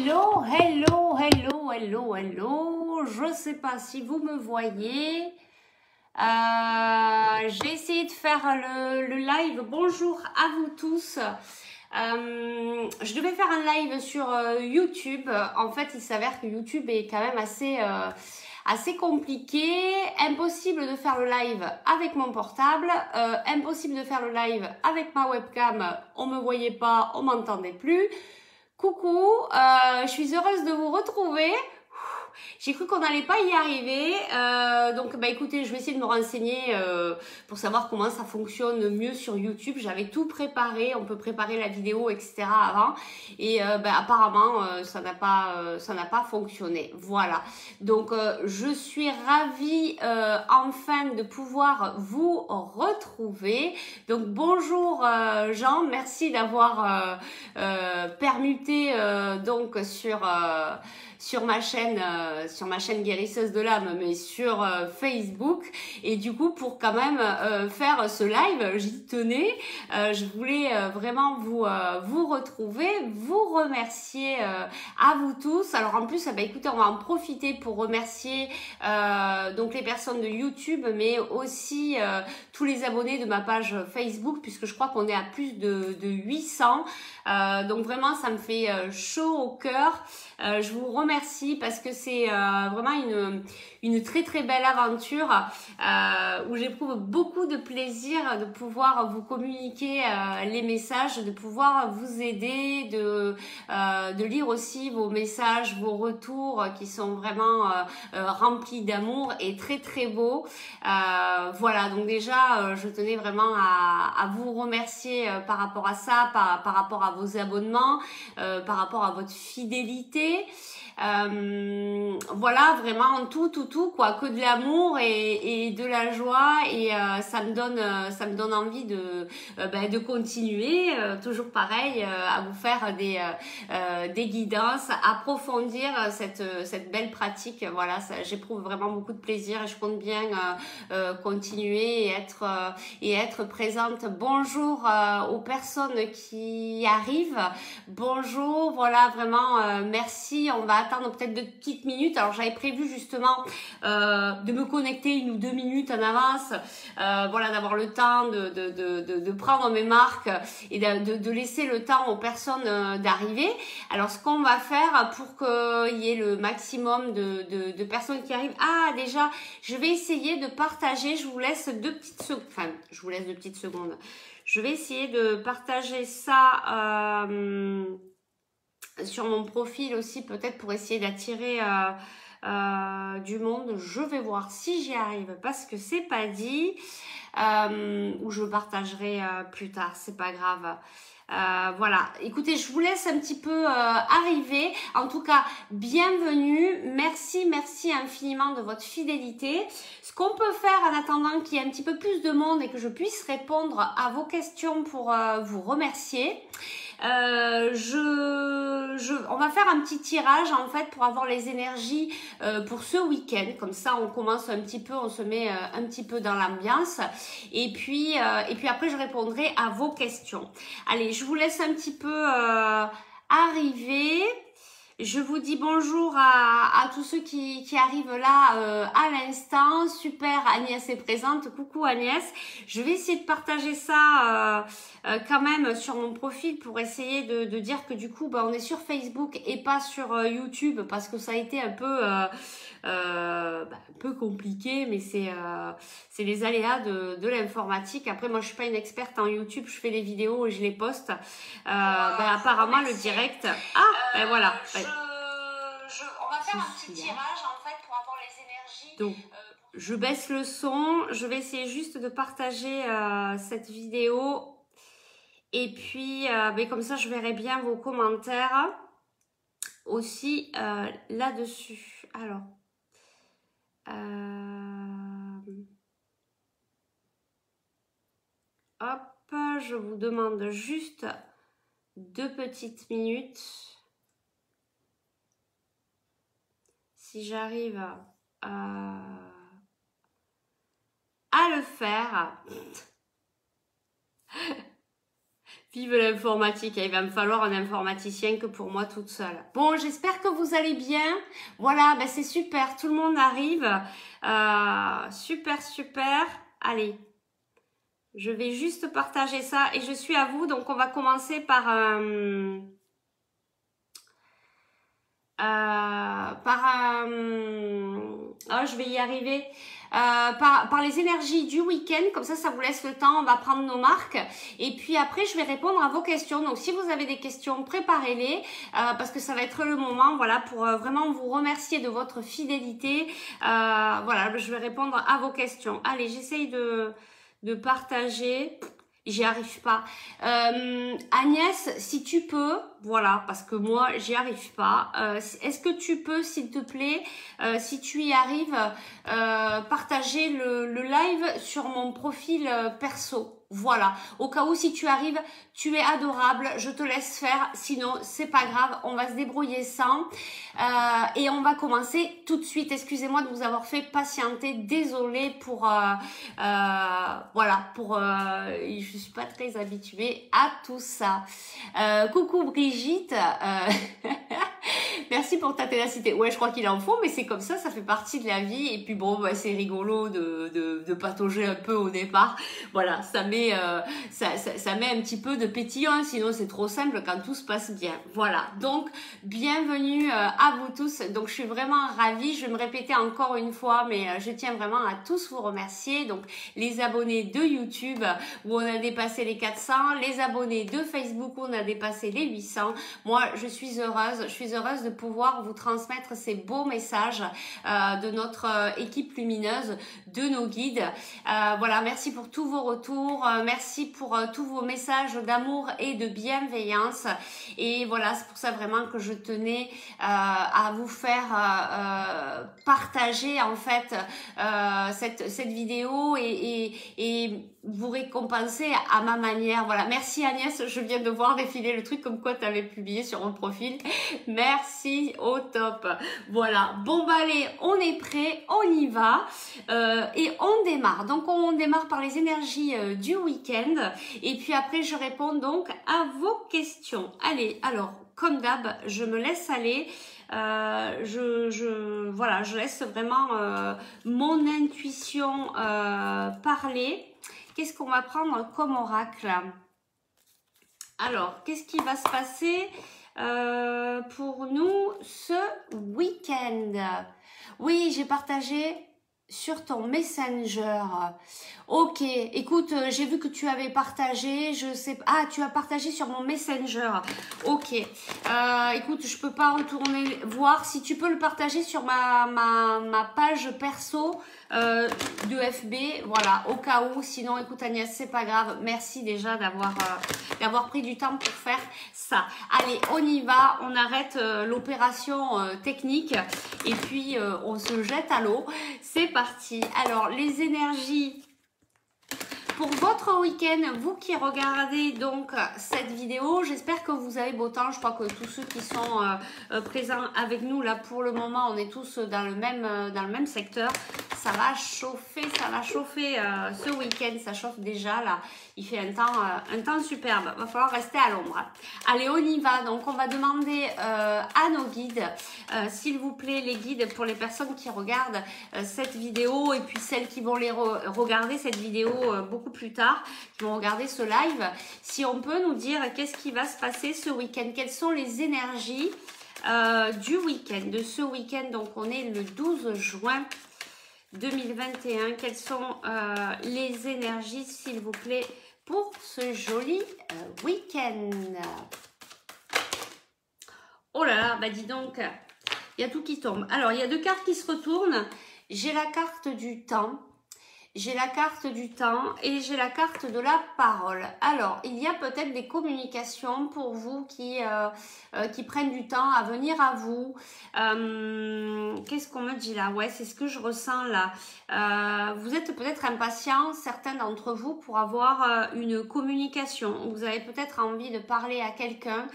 Hello, hello, hello, hello, hello. Je ne sais pas si vous me voyez. J'ai essayé de faire le live. Bonjour à vous tous. Je devais faire un live sur YouTube. En fait, il s'avère que YouTube est quand même assez compliqué. Impossible de faire le live avec mon portable. Impossible de faire le live avec ma webcam. On me voyait pas, on m'entendait plus. Coucou, je suis heureuse de vous retrouver. J'ai cru qu'on n'allait pas y arriver. Donc, bah écoutez, je vais essayer de me renseigner pour savoir comment ça fonctionne mieux sur YouTube. J'avais tout préparé. On peut préparer la vidéo, etc. avant. Et bah, apparemment, ça n'a pas fonctionné. Voilà. Donc, je suis ravie enfin de pouvoir vous retrouver. Donc, bonjour Jean. Merci d'avoir permuté donc sur ma chaîne guérisseuse de l'âme, mais sur Facebook. Et du coup, pour quand même faire ce live, j'y tenais. Je voulais vraiment vous retrouver, vous remercier à vous tous. Alors en plus, bah, écoutez, on va en profiter pour remercier donc les personnes de YouTube, mais aussi tous les abonnés de ma page Facebook, puisque je crois qu'on est à plus de 800. Donc vraiment, ça me fait chaud au cœur. Je vous remercie parce que c'est vraiment une très très belle aventure où j'éprouve beaucoup de plaisir de pouvoir vous communiquer les messages, de pouvoir vous aider, de lire aussi vos messages, vos retours qui sont vraiment remplis d'amour et très très beaux. Voilà, donc déjà je tenais vraiment à vous remercier par rapport à ça, par rapport à vos abonnements, par rapport à votre fidélité. Voilà, vraiment tout quoi, que de l'amour et de la joie, et ça me donne envie de continuer toujours pareil à vous faire des guidances, approfondir cette belle pratique. Voilà, j'éprouve vraiment beaucoup de plaisir et je compte bien continuer et être présente. Bonjour aux personnes qui arrivent. Bonjour, voilà, vraiment merci. On va attendre peut-être 2 petites minutes. Alors j'avais prévu justement de me connecter 1 ou 2 minutes en avance, voilà, d'avoir le temps de prendre mes marques et de laisser le temps aux personnes d'arriver. Alors ce qu'on va faire pour qu'il y ait le maximum de personnes qui arrivent. Ah, déjà, je vais essayer de partager. Je vous laisse 2 petites secondes. Enfin, je vous laisse 2 petites secondes. Je vais essayer de partager ça sur mon profil aussi, peut-être pour essayer d'attirer du monde. Je vais voir si j'y arrive parce que c'est pas dit, ou je le partagerai plus tard, c'est pas grave. Voilà, écoutez, je vous laisse un petit peu arriver. En tout cas, bienvenue, merci infiniment de votre fidélité. Ce qu'on peut faire en attendant qu'il y ait un petit peu plus de monde et que je puisse répondre à vos questions pour vous remercier, on va faire un petit tirage en fait pour avoir les énergies pour ce week-end. Comme ça, on commence un petit peu, on se met un petit peu dans l'ambiance. Et puis après, je répondrai à vos questions. Allez, je vous laisse un petit peu arriver. Je vous dis bonjour à tous ceux qui arrivent là à l'instant. Super, Agnès est présente. Coucou Agnès. Je vais essayer de partager ça quand même sur mon profil pour essayer de dire que du coup, bah, on est sur Facebook et pas sur YouTube parce que ça a été un peu compliqué, mais c'est les aléas de l'informatique. Après, moi, je suis pas une experte en YouTube. Je fais des vidéos et je les poste. Apparemment, le direct... Ah, ben voilà. On va faire un petit tirage en fait pour avoir les énergies. Donc, je baisse le son. Je vais essayer juste de partager cette vidéo. Et puis, comme ça, je verrai bien vos commentaires aussi là-dessus. Alors, hop, je vous demande juste 2 petites minutes. Si j'arrive à le faire. Vive l'informatique, il va me falloir un informaticien que pour moi toute seule. Bon, j'espère que vous allez bien. Voilà, ben c'est super, tout le monde arrive. Super, super. Allez, je vais juste partager ça et je suis à vous. Donc, on va commencer par oh, je vais y arriver. Par les énergies du week-end, comme ça vous laisse le temps, on va prendre nos marques et puis après je vais répondre à vos questions. Donc si vous avez des questions, préparez-les parce que ça va être le moment, voilà, pour vraiment vous remercier de votre fidélité. Voilà, je vais répondre à vos questions. Allez, j'essaye de partager. J'y arrive pas. Agnès, si tu peux, voilà, parce que moi, j'y arrive pas. Est-ce que tu peux, s'il te plaît, si tu y arrives, partager le live sur mon profil perso? Voilà, au cas où si tu arrives, tu es adorable, je te laisse faire, sinon c'est pas grave, on va se débrouiller sans. Et on va commencer tout de suite. Excusez-moi de vous avoir fait patienter, désolée pour voilà, je suis pas très habituée à tout ça. Coucou Brigitte, merci pour ta ténacité. Ouais, je crois qu'il en faut, mais c'est comme ça fait partie de la vie. Et puis bon, bah, c'est rigolo de patauger un peu au départ. Voilà, ça met ça met un petit peu de pétillant, sinon c'est trop simple quand tout se passe bien. Voilà, donc bienvenue à vous tous. Donc je suis vraiment ravie, je vais me répéter encore une fois, mais je tiens vraiment à tous vous remercier. Donc les abonnés de YouTube où on a dépassé les 400, les abonnés de Facebook où on a dépassé les 800. Moi je suis heureuse de pouvoir vous transmettre ces beaux messages de notre équipe lumineuse, de nos guides. Voilà, merci pour tous vos retours, merci pour tous vos messages d'amour et de bienveillance. Et voilà, c'est pour ça vraiment que je tenais à vous faire partager en fait cette vidéo et vous récompenser à ma manière. Voilà, merci Agnès, je viens de voir défiler le truc comme quoi tu avais publié sur mon profil. Merci, au top. Voilà, bon bah allez, on est prêt, on y va et on démarre. Donc on démarre par les énergies du week-end et puis après je réponds donc à vos questions. Allez, alors comme d'hab, je me laisse aller. Voilà, je laisse vraiment mon intuition parler. Qu'est-ce qu'on va prendre comme oracle? Alors, qu'est-ce qui va se passer pour nous ce week-end? Oui, j'ai partagé sur ton Messenger. Ok, écoute, j'ai vu que tu avais partagé, je sais pas, ah, tu as partagé sur mon Messenger. Ok, écoute, je peux pas retourner voir, si tu peux le partager sur ma page perso de FB, voilà, au cas où, sinon, écoute Agnès, c'est pas grave, merci déjà d'avoir pris du temps pour faire ça. Allez, on y va, on arrête l'opération technique et puis on se jette à l'eau. C'est parti. Alors, les énergies pour votre week-end, vous qui regardez donc cette vidéo, j'espère que vous avez beau temps. Je crois que tous ceux qui sont présents avec nous là pour le moment, on est tous dans le même secteur. Ça va chauffer ce week-end, ça chauffe déjà là. Il fait un temps superbe. Va falloir rester à l'ombre. Allez, on y va. Donc, on va demander à nos guides, s'il vous plaît, les guides pour les personnes qui regardent cette vidéo et puis celles qui vont regarder cette vidéo beaucoup plus tard, qui vont regarder ce live. Si on peut nous dire qu'est-ce qui va se passer ce week-end, quelles sont les énergies du week-end, de ce week-end. Donc, on est le 12 juin 2021. Quelles sont les énergies, s'il vous plaît, pour ce joli week-end? Oh là là, bah dis donc, il y a tout qui tombe. Alors, il y a deux cartes qui se retournent. J'ai la carte du temps. J'ai la carte du temps et j'ai la carte de la parole. Alors, il y a peut-être des communications pour vous qui prennent du temps à venir à vous. Qu'est-ce qu'on me dit là? Ouais, c'est ce que je ressens là. Vous êtes peut-être impatients, certains d'entre vous, pour avoir une communication. Vous avez peut-être envie de parler à quelqu'un.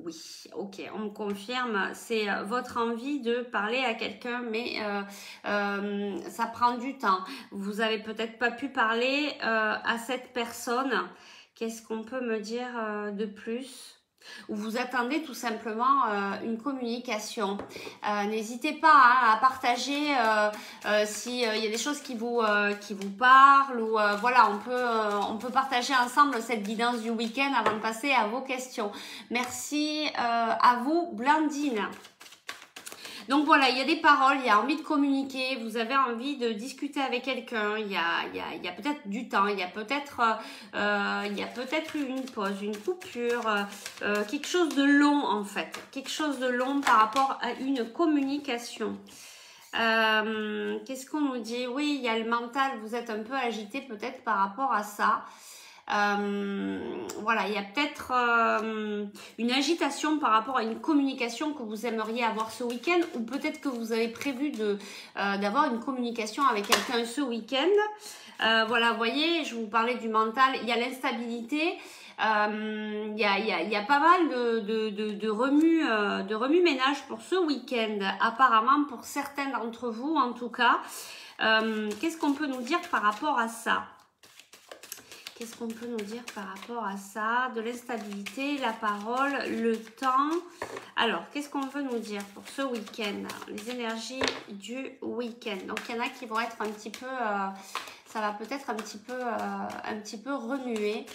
Oui, ok, on me confirme. C'est votre envie de parler à quelqu'un, mais ça prend du temps. Vous avez peut-être pas pu parler à cette personne Qu'est-ce qu'on peut me dire de plus? Ou vous attendez tout simplement une communication. N'hésitez pas hein, à partager s'il y a des choses qui vous parlent ou voilà, on peut partager ensemble cette guidance du week-end avant de passer à vos questions. Merci à vous, Blandine. Donc voilà, il y a des paroles, il y a envie de communiquer, vous avez envie de discuter avec quelqu'un, il y a peut-être du temps, il y a peut-être une pause, une coupure, quelque chose de long en fait, quelque chose de long par rapport à une communication. Qu'est-ce qu'on nous dit? Oui, il y a le mental, vous êtes un peu agité peut-être par rapport à ça. Voilà, il y a peut-être une agitation par rapport à une communication que vous aimeriez avoir ce week-end ou peut-être que vous avez prévu d'avoir une communication avec quelqu'un ce week-end. Voilà, vous voyez, je vous parlais du mental, il y a l'instabilité. Il y a pas mal de remue-ménage pour ce week-end, apparemment pour certains d'entre vous en tout cas. Qu'est-ce qu'on peut nous dire par rapport à ça? Qu'est-ce qu'on peut nous dire par rapport à ça? De l'instabilité, la parole, le temps. Alors, qu'est-ce qu'on peut nous dire pour ce week-end? Les énergies du week-end. Donc, il y en a qui vont être un petit peu... ça va peut-être un petit peu remuer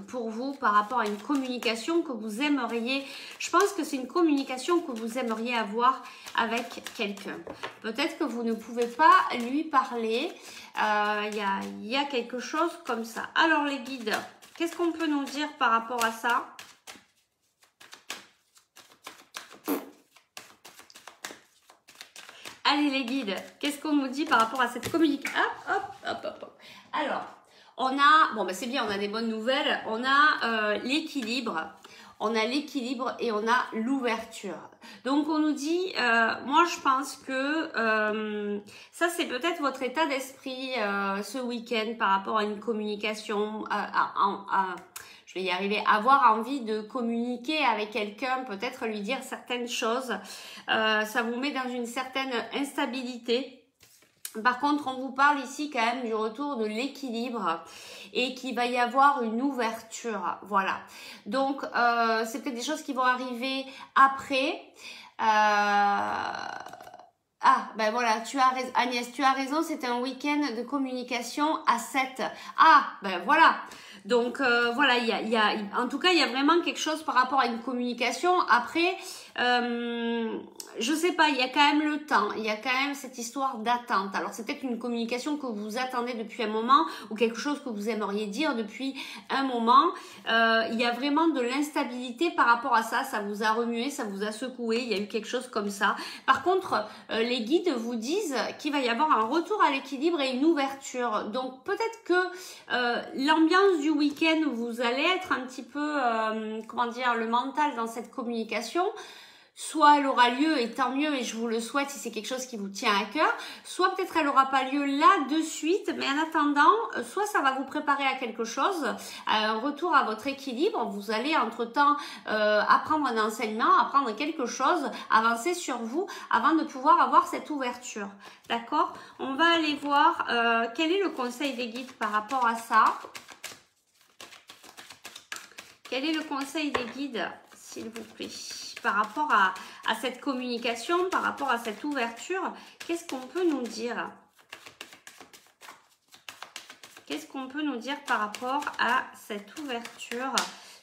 pour vous par rapport à une communication que vous aimeriez. Je pense que c'est une communication que vous aimeriez avoir avec quelqu'un. Peut-être que vous ne pouvez pas lui parler. Il y a quelque chose comme ça. Alors les guides, qu'est-ce qu'on peut nous dire par rapport à ça? Allez les guides, qu'est-ce qu'on nous dit par rapport à cette communication? Hop. Alors, on a, bon ben c'est bien, on a des bonnes nouvelles, on a l'équilibre. On a l'équilibre et on a l'ouverture. Donc on nous dit, moi je pense que ça c'est peut-être votre état d'esprit ce week-end par rapport à une communication, je vais y arriver, avoir envie de communiquer avec quelqu'un, peut-être lui dire certaines choses. Ça vous met dans une certaine instabilité. Par contre, on vous parle ici quand même du retour de l'équilibre et qu'il va y avoir une ouverture, voilà. Donc, c'est peut-être des choses qui vont arriver après. Ben voilà, tu as raison, Agnès, tu as raison, c'est un week-end de communication à 7. Ah, ben voilà. Donc, voilà, en tout cas, il y a vraiment quelque chose par rapport à une communication. Après, je sais pas, il y a quand même le temps, il y a quand même cette histoire d'attente. Alors c'est peut-être une communication que vous attendez depuis un moment ou quelque chose que vous aimeriez dire depuis un moment. Il y a vraiment de l'instabilité par rapport à ça, ça vous a remué, ça vous a secoué, il y a eu quelque chose comme ça. Par contre, les guides vous disent qu'il va y avoir un retour à l'équilibre et une ouverture. Donc peut-être que l'ambiance du week-end, vous allez être un petit peu, comment dire, le mental dans cette communication. Soit elle aura lieu et tant mieux et je vous le souhaite si c'est quelque chose qui vous tient à cœur, soit peut-être elle n'aura pas lieu là de suite, mais en attendant, soit ça va vous préparer à quelque chose, à un retour à votre équilibre, vous allez entre-temps apprendre un enseignement, apprendre quelque chose, avancer sur vous avant de pouvoir avoir cette ouverture. D'accord? On va aller voir quel est le conseil des guides par rapport à ça. Quel est le conseil des guides, s'il vous plaît? Par rapport à cette communication, par rapport à cette ouverture, qu'est-ce qu'on peut nous dire? Qu'est-ce qu'on peut nous dire par rapport à cette ouverture,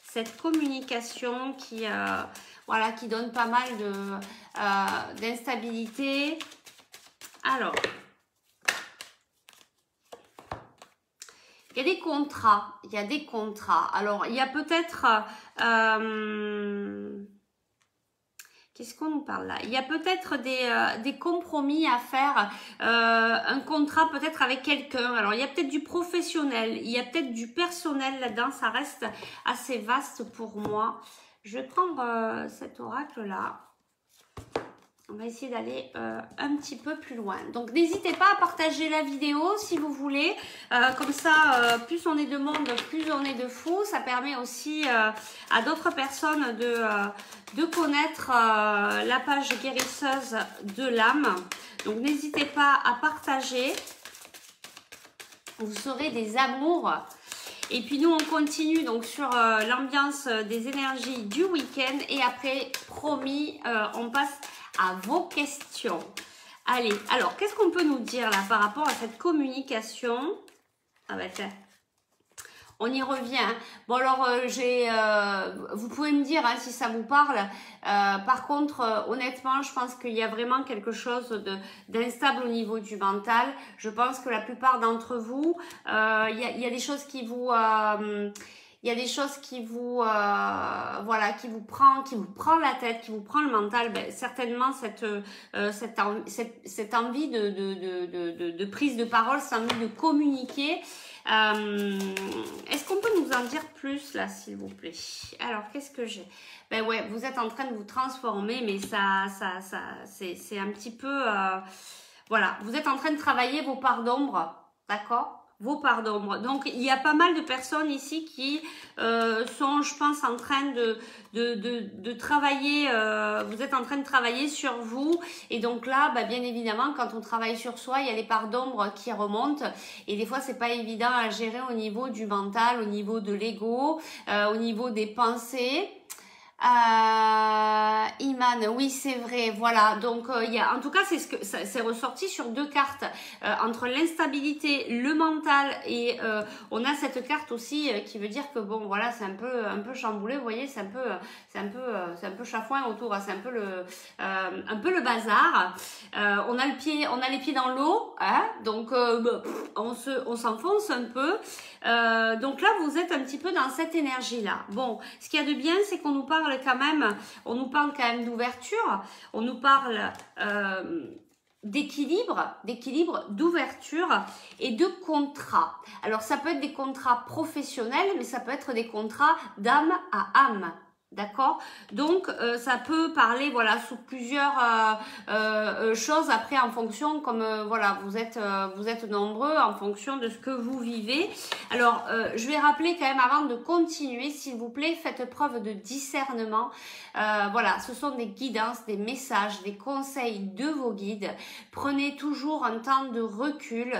cette communication qui, voilà, qui donne pas mal d'instabilité? Alors, il y a des contrats, il y a des contrats. Alors, il y a peut-être... qu'est-ce qu'on nous parle là? Il y a peut-être des compromis à faire, un contrat peut-être avec quelqu'un. Alors, il y a peut-être du professionnel, il y a peut-être du personnel là-dedans. Ça reste assez vaste pour moi. Je vais prendre cet oracle-là. On va essayer d'aller un petit peu plus loin. Donc, n'hésitez pas à partager la vidéo si vous voulez. Comme ça, plus on est de monde, plus on est de fous. Ça permet aussi à d'autres personnes de connaître la page guérisseuse de l'âme. Donc, n'hésitez pas à partager. Vous serez des amours. Et puis nous, on continue donc sur l'ambiance des énergies du week-end. Et après, promis, on passe à vos questions. Allez, alors, qu'est-ce qu'on peut nous dire là par rapport à cette communication? Ah bah tiens. On y revient. Bon alors, vous pouvez me dire si ça vous parle. Par contre, honnêtement, je pense qu'il y a vraiment quelque chose d'instable au niveau du mental. Je pense que la plupart d'entre vous, il y a des choses qui vous... il y a des choses qui vous, voilà, qui vous prend la tête, qui vous prend le mental. Ben, certainement cette envie de prise de parole, cette envie de communiquer. Est-ce qu'on peut nous en dire plus là, s'il vous plaît? Alors, qu'est-ce que j'ai? Ben ouais, vous êtes en train de vous transformer, mais c'est un petit peu, voilà, vous êtes en train de travailler vos parts d'ombre, d'accord? Vos parts d'ombre. Donc, il y a pas mal de personnes ici qui sont, je pense, en train de travailler, vous êtes en train de travailler sur vous. Et donc là, bah, bien évidemment, quand on travaille sur soi, il y a les parts d'ombre qui remontent. Et des fois, c'est pas évident à gérer au niveau du mental, au niveau de l'ego, au niveau des pensées. Iman, oui c'est vrai, voilà, donc il y a, en tout cas c'est ce que c'est ressorti sur deux cartes, entre l'instabilité, le mental et on a cette carte aussi qui veut dire que bon voilà c'est un peu chamboulé, vous voyez, c'est un peu chafouin autour, c'est un peu le bazar. On a les pieds dans l'eau, hein, donc on s'enfonce un peu. Donc là vous êtes un petit peu dans cette énergie là. Bon, ce qu'il y a de bien c'est qu'on nous parle quand même d'ouverture, on nous parle d'équilibre, d'ouverture et de contrat. Alors ça peut être des contrats professionnels, mais ça peut être des contrats d'âme à âme. D'accord, donc ça peut parler voilà sous plusieurs choses après en fonction comme voilà vous êtes nombreux en fonction de ce que vous vivez. Alors je vais rappeler quand même avant de continuer, s'il vous plaît, faites preuve de discernement. Voilà, ce sont des guidances, des messages, des conseils de vos guides. Prenez toujours un temps de recul,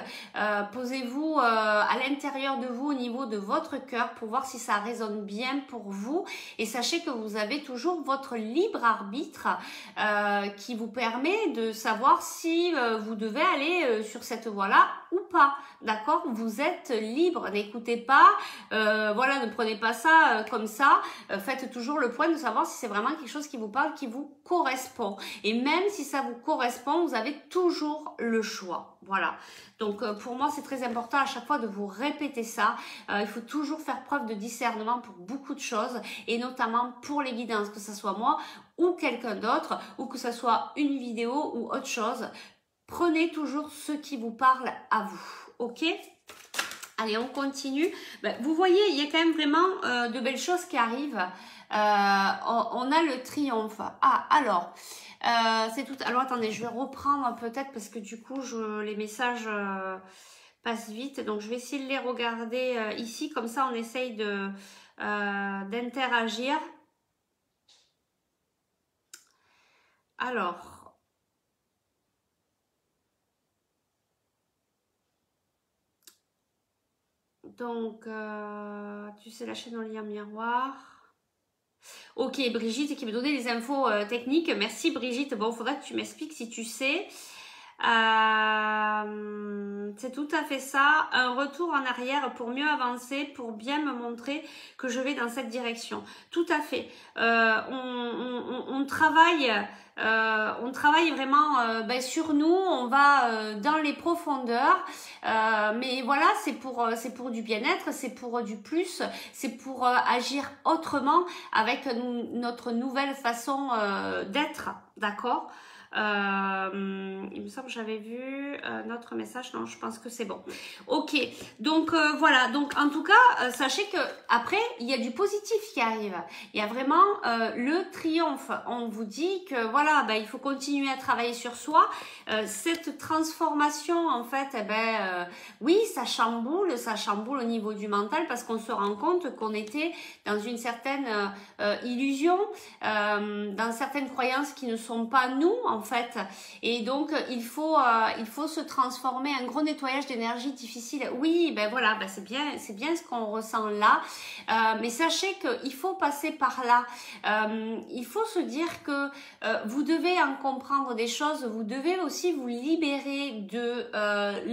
posez-vous à l'intérieur de vous au niveau de votre cœur pour voir si ça résonne bien pour vous et sachez que vous avez toujours votre libre arbitre qui vous permet de savoir si vous devez aller sur cette voie-là ou pas. D'accord, vous êtes libre, n'écoutez pas, voilà, ne prenez pas ça comme ça, faites toujours le point de savoir si c'est vraiment quelque chose qui vous parle, qui vous correspond. Et même si ça vous correspond, vous avez toujours le choix. Voilà. Donc pour moi, c'est très important à chaque fois de vous répéter ça. Il faut toujours faire preuve de discernement pour beaucoup de choses et notamment pour les guidances, que ce soit moi ou quelqu'un d'autre ou que ce soit une vidéo ou autre chose. Prenez toujours ce qui vous parle à vous. Ok? Allez, on continue. Ben, vous voyez, il y a quand même vraiment de belles choses qui arrivent. On a le triomphe. Ah, alors, c'est tout. Alors, attendez, je vais reprendre peut-être parce que du coup, les messages passent vite. Donc, je vais essayer de les regarder ici. Comme ça, on essaye d'interagir. Alors... Donc, tu sais, la chaîne en lien miroir. Ok, Brigitte qui me donnait les infos techniques. Merci Brigitte. Bon, il faudra que tu m'expliques si tu sais. C'est tout à fait ça. Un retour en arrière pour mieux avancer, pour bien me montrer que je vais dans cette direction. Tout à fait. On travaille... on travaille vraiment sur nous, on va dans les profondeurs, mais voilà, c'est pour du bien-être, c'est pour du plus, c'est pour agir autrement avec notre nouvelle façon d'être, d'accord? Il me semble que j'avais vu notre message, non, je pense que c'est bon. Ok, donc voilà, donc en tout cas, sachez que après il y a du positif qui arrive. Il y a vraiment le triomphe. On vous dit que voilà, il faut continuer à travailler sur soi. Cette transformation, en fait, oui, ça chamboule au niveau du mental parce qu'on se rend compte qu'on était dans une certaine illusion, dans certaines croyances qui ne sont pas nous, en en fait. Et donc il faut se transformer. Un gros nettoyage d'énergie difficile. Oui, ben voilà, ben c'est bien ce qu'on ressent là. Mais sachez qu'il faut passer par là. Il faut se dire que vous devez en comprendre des choses. Vous devez aussi vous libérer de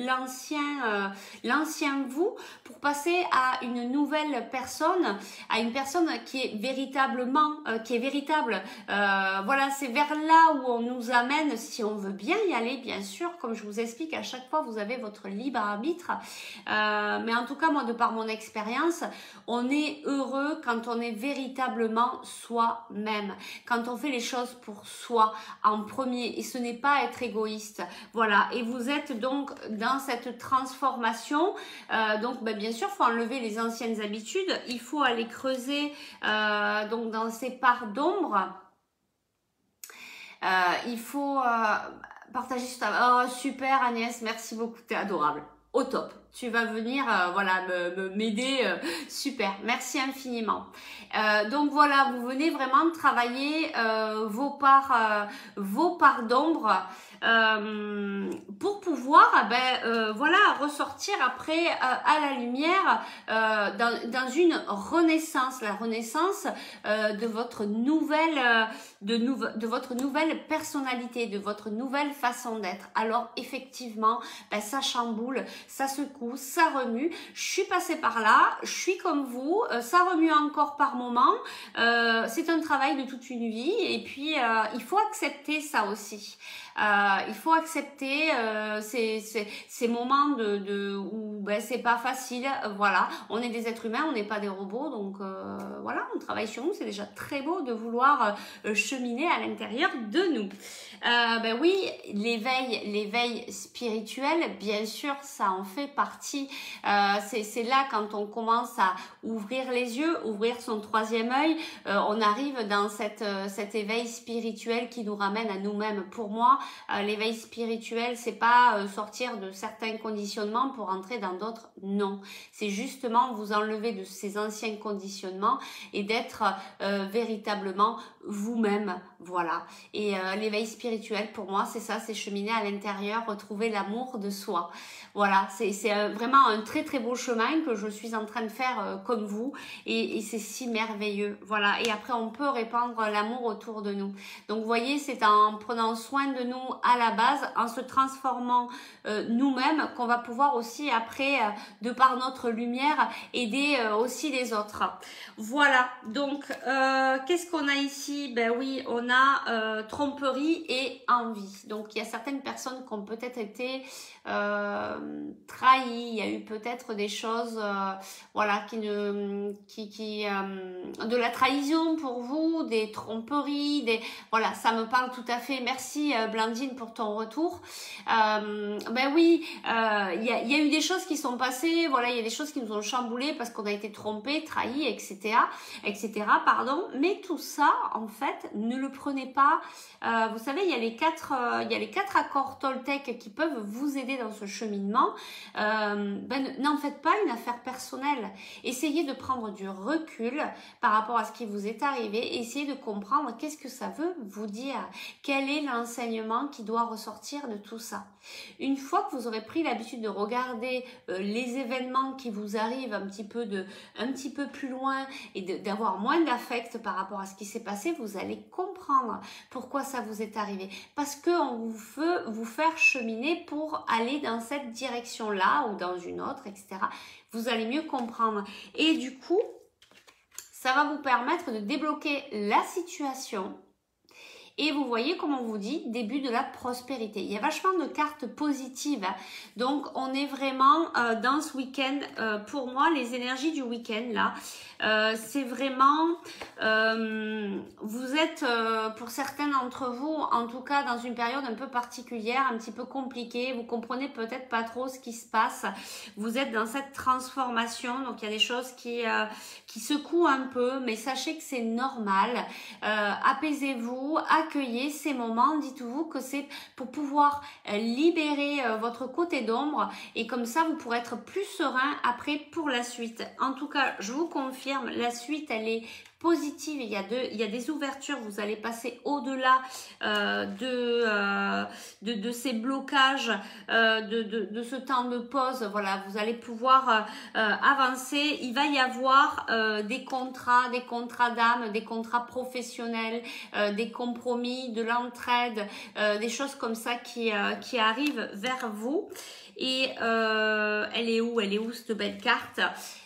l'ancien vous pour passer à une nouvelle personne, à une personne qui est véritablement, qui est véritable. Voilà, c'est vers là où on nous amène si on veut bien y aller, bien sûr. Comme je vous explique, à chaque fois, vous avez votre libre arbitre. Mais en tout cas, moi, de par mon expérience, on est heureux quand on est véritablement soi-même, quand on fait les choses pour soi en premier, et ce n'est pas être égoïste. Voilà, et vous êtes donc dans cette transformation. Donc, ben, bien sûr, il faut enlever les anciennes habitudes, il faut aller creuser donc dans ces parts d'ombre. Il faut partager sur ta... Oh, super Agnès, merci beaucoup, t'es adorable. Au top. Tu vas venir voilà, m'aider. Super, merci infiniment. Donc voilà, vous venez vraiment travailler vos parts d'ombre pour pouvoir voilà, ressortir après à la lumière dans une renaissance, la renaissance de votre nouvelle de votre nouvelle personnalité, de votre nouvelle façon d'être. Alors effectivement, ça chamboule, ça secoue, ça remue. Je suis passée par là, je suis comme vous, ça remue encore par moment. C'est un travail de toute une vie, et puis il faut accepter ça aussi. Il faut accepter ces moments où c'est pas facile. Voilà, on est des êtres humains, on n'est pas des robots, donc voilà, on travaille sur nous. C'est déjà très beau de vouloir cheminer à l'intérieur de nous. Oui, l'éveil spirituel, bien sûr, ça en fait partie. C'est là quand on commence à ouvrir les yeux, ouvrir son troisième œil, on arrive dans cet éveil spirituel qui nous ramène à nous-mêmes. Pour moi, l'éveil spirituel, c'est pas sortir de certains conditionnements pour entrer dans d'autres. Non, c'est justement vous enlever de ces anciens conditionnements et d'être véritablement vous-même. Voilà. Et l'éveil spirituel, pour moi, c'est ça, c'est cheminer à l'intérieur, retrouver l'amour de soi. Voilà, c'est vraiment un très très beau chemin que je suis en train de faire comme vous, et c'est si merveilleux. Voilà, et après on peut répandre l'amour autour de nous. Donc vous voyez, c'est en prenant soin de nous à la base, en se transformant nous-mêmes, qu'on va pouvoir aussi après, de par notre lumière, aider aussi les autres. Voilà, donc qu'est-ce qu'on a ici? Ben oui, on a tromperie et envie. Donc il y a certaines personnes qui ont peut-être été trahies, il y a eu peut-être des choses voilà, de la trahison pour vous, des tromperies, voilà, ça me parle tout à fait. Merci Blandine pour ton retour. Oui, il y a eu des choses qui sont passées, voilà, il y a des choses qui nous ont chamboulé parce qu'on a été trompé, trahi, etc., pardon. Mais tout ça, en fait, ne le prenez pas. Vous savez, il y a les quatre accords Toltec qui peuvent vous aider dans ce cheminement. N'en faites pas une affaire personnelle. Essayez de prendre du recul par rapport à ce qui vous est arrivé. Essayez de comprendre qu'est-ce que ça veut vous dire. Quel est l'enseignement qui doit ressortir de tout ça. Une fois que vous aurez pris l'habitude de regarder les événements qui vous arrivent un petit peu plus loin, et d'avoir moins d'affect par rapport à ce qui s'est passé, vous allez comprendre pourquoi ça vous est arrivé. Parce qu'on veut vous faire cheminer pour aller dans cette direction-là ou dans une autre, etc. Vous allez mieux comprendre. Et du coup, ça va vous permettre de débloquer la situation. Et vous voyez, comme on vous dit, début de la prospérité. Il y a vachement de cartes positives. Donc, on est vraiment dans ce week-end. Pour moi, les énergies du week-end, là, c'est vraiment... vous êtes, pour certains d'entre vous, en tout cas, dans une période un peu particulière, un petit peu compliquée. Vous comprenez peut-être pas trop ce qui se passe. Vous êtes dans cette transformation. Donc, il y a des choses qui secouent un peu. Mais sachez que c'est normal. Apaisez-vous, accueillez ces moments, dites-vous que c'est pour pouvoir libérer votre côté d'ombre, et comme ça vous pourrez être plus serein après pour la suite. En tout cas, je vous confirme, la suite elle est positive, il y a des ouvertures, vous allez passer au-delà de ces blocages, de ce temps de pause, voilà, vous allez pouvoir avancer. Il va y avoir des contrats d'âme, des contrats professionnels, des compromis, de l'entraide, des choses comme ça qui arrivent vers vous. Et elle est où cette belle carte?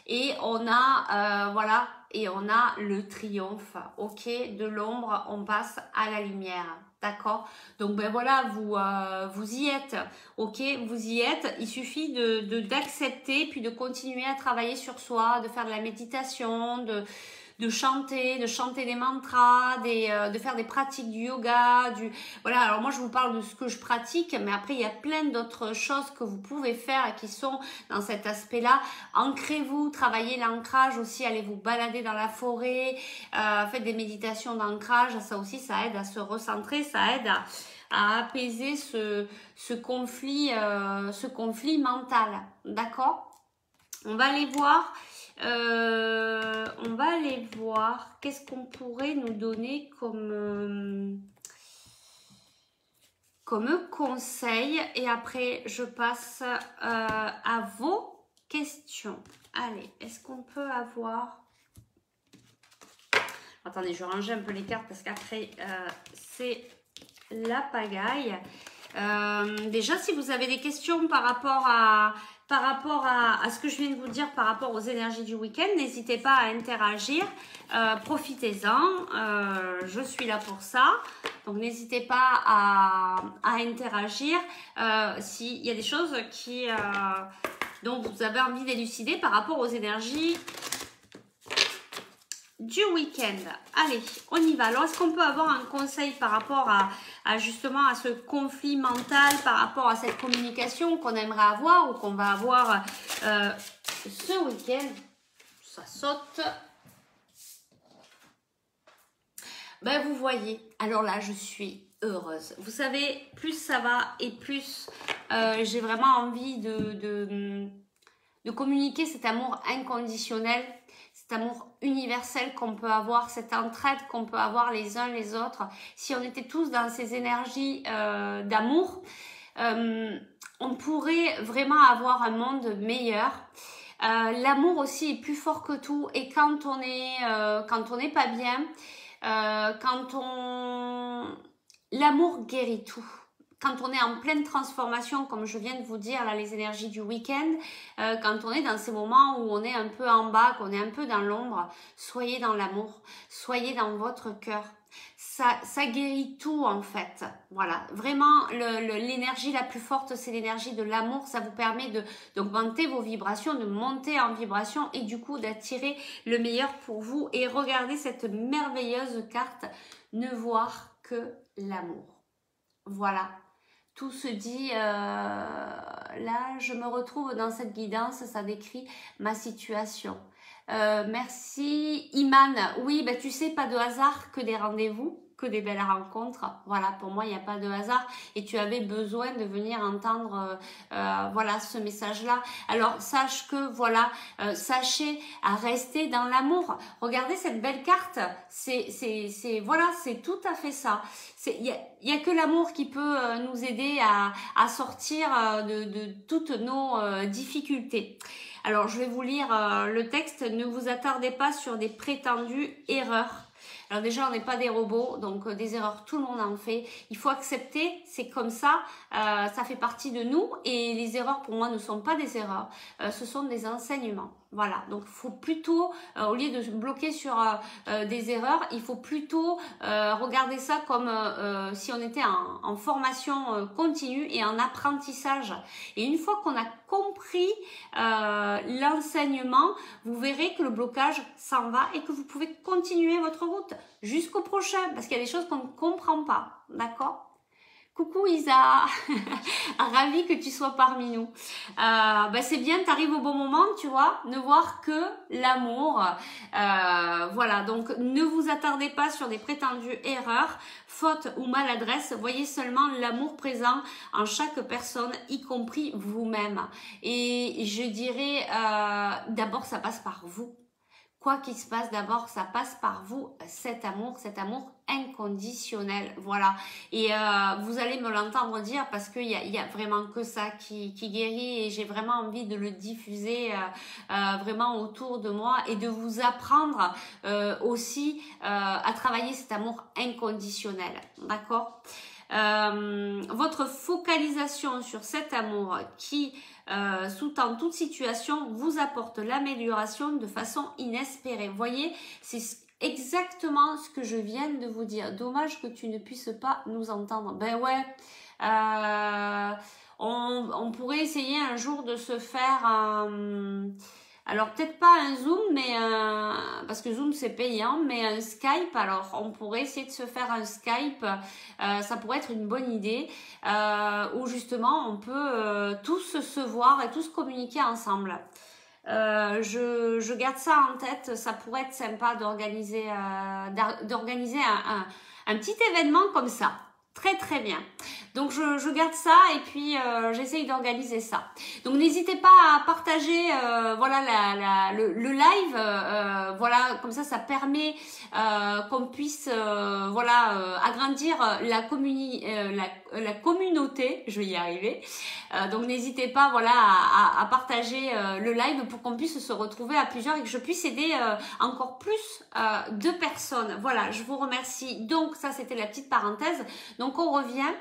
Et on a voilà, et on a le triomphe, ok, de l'ombre, on passe à la lumière, d'accord? Donc ben voilà, vous y êtes, ok, vous y êtes. Il suffit d'accepter, puis de continuer à travailler sur soi, de faire de la méditation, de chanter des mantras, de faire des pratiques du yoga, voilà. Alors moi je vous parle de ce que je pratique, mais après il y a plein d'autres choses que vous pouvez faire et qui sont dans cet aspect-là. Ancrez-vous, travaillez l'ancrage aussi, allez vous balader dans la forêt, faites des méditations d'ancrage, ça aussi ça aide à se recentrer, ça aide à apaiser ce conflit mental, d'accord? On va aller voir. Qu'est-ce qu'on pourrait nous donner comme conseil, et après je passe à vos questions. Allez, est-ce qu'on peut avoir... Attendez, je range un peu les cartes parce qu'après c'est la pagaille. Déjà, si vous avez des questions par rapport à ce que je viens de vous dire, par rapport aux énergies du week-end, n'hésitez pas à interagir, profitez-en, je suis là pour ça, donc n'hésitez pas à interagir s'il y a des choses dont vous avez envie d'élucider par rapport aux énergies du week-end. Allez, on y va. Alors, est-ce qu'on peut avoir un conseil par rapport justement à ce conflit mental, par rapport à cette communication qu'on aimerait avoir ou qu'on va avoir ce week-end? Ça saute. Ben, vous voyez, alors là, je suis heureuse. Vous savez, plus ça va et plus j'ai vraiment envie de communiquer cet amour inconditionnel, cet amour universel qu'on peut avoir, cette entraide qu'on peut avoir les uns les autres. Si on était tous dans ces énergies d'amour, on pourrait vraiment avoir un monde meilleur. L'amour aussi est plus fort que tout, et quand on n'est pas bien, l'amour guérit tout. Quand on est en pleine transformation, comme je viens de vous dire, là, les énergies du week-end, quand on est dans ces moments où on est un peu en bas, qu'on est un peu dans l'ombre, soyez dans l'amour, soyez dans votre cœur. Ça guérit tout en fait. Voilà, vraiment l'énergie la plus forte, c'est l'énergie de l'amour. Ça vous permet d'augmenter vos vibrations, de monter en vibration et du coup d'attirer le meilleur pour vous. Et regardez cette merveilleuse carte, ne voir que l'amour. Voilà. Tout se dit, là je me retrouve dans cette guidance, ça décrit ma situation. Merci Iman, oui bah, tu sais, pas de hasard, que des rendez-vous, que des belles rencontres. Voilà, pour moi il n'y a pas de hasard et tu avais besoin de venir entendre voilà ce message là. Alors sache que voilà, sachez à rester dans l'amour. Regardez cette belle carte, voilà, c'est tout à fait ça. Il y a que l'amour qui peut nous aider à sortir de toutes nos difficultés. Alors je vais vous lire le texte. Ne vous attardez pas sur des prétendues erreurs. Alors déjà, on n'est pas des robots, donc des erreurs, tout le monde en fait. Il faut accepter, c'est comme ça, ça fait partie de nous. Et les erreurs, pour moi, ne sont pas des erreurs, ce sont des enseignements. Voilà, donc il faut plutôt, au lieu de se bloquer sur des erreurs, il faut plutôt regarder ça comme si on était en formation continue et en apprentissage. Et une fois qu'on a compris l'enseignement, vous verrez que le blocage s'en va et que vous pouvez continuer votre route jusqu'au prochain, parce qu'il y a des choses qu'on ne comprend pas, d'accord ? Coucou Isa, ravie que tu sois parmi nous. Ben c'est bien, tu arrives au bon moment, tu vois, ne voir que l'amour. Voilà, donc ne vous attardez pas sur des prétendues erreurs, fautes ou maladresses. Voyez seulement l'amour présent en chaque personne, y compris vous-même. Et je dirais, d'abord ça passe par vous. quoi qu'il se passe, d'abord, ça passe par vous, cet amour inconditionnel. Voilà. Et vous allez me l'entendre dire parce qu'il y a vraiment que ça qui guérit et j'ai vraiment envie de le diffuser vraiment autour de moi et de vous apprendre aussi à travailler cet amour inconditionnel. D'accord ? Votre focalisation sur cet amour qui sous-tend toute situation vous apporte l'amélioration de façon inespérée. Vous voyez, c'est exactement ce que je viens de vous dire. Dommage que tu ne puisses pas nous entendre. Ben ouais, on pourrait essayer un jour de se faire alors peut-être pas un Zoom, mais parce que Zoom c'est payant, mais un Skype. Alors on pourrait essayer de se faire un Skype, ça pourrait être une bonne idée, où justement on peut tous se voir et tous communiquer ensemble. Je garde ça en tête, ça pourrait être sympa d'organiser un petit événement comme ça. Très très bien. Donc je garde ça et puis j'essaye d'organiser ça. Donc n'hésitez pas à partager voilà le live, voilà, comme ça permet qu'on puisse voilà agrandir la communauté, je vais y arriver. Donc n'hésitez pas voilà à partager le live pour qu'on puisse se retrouver à plusieurs et que je puisse aider encore plus de personnes. Voilà, je vous remercie. Donc ça c'était la petite parenthèse. Donc on revient.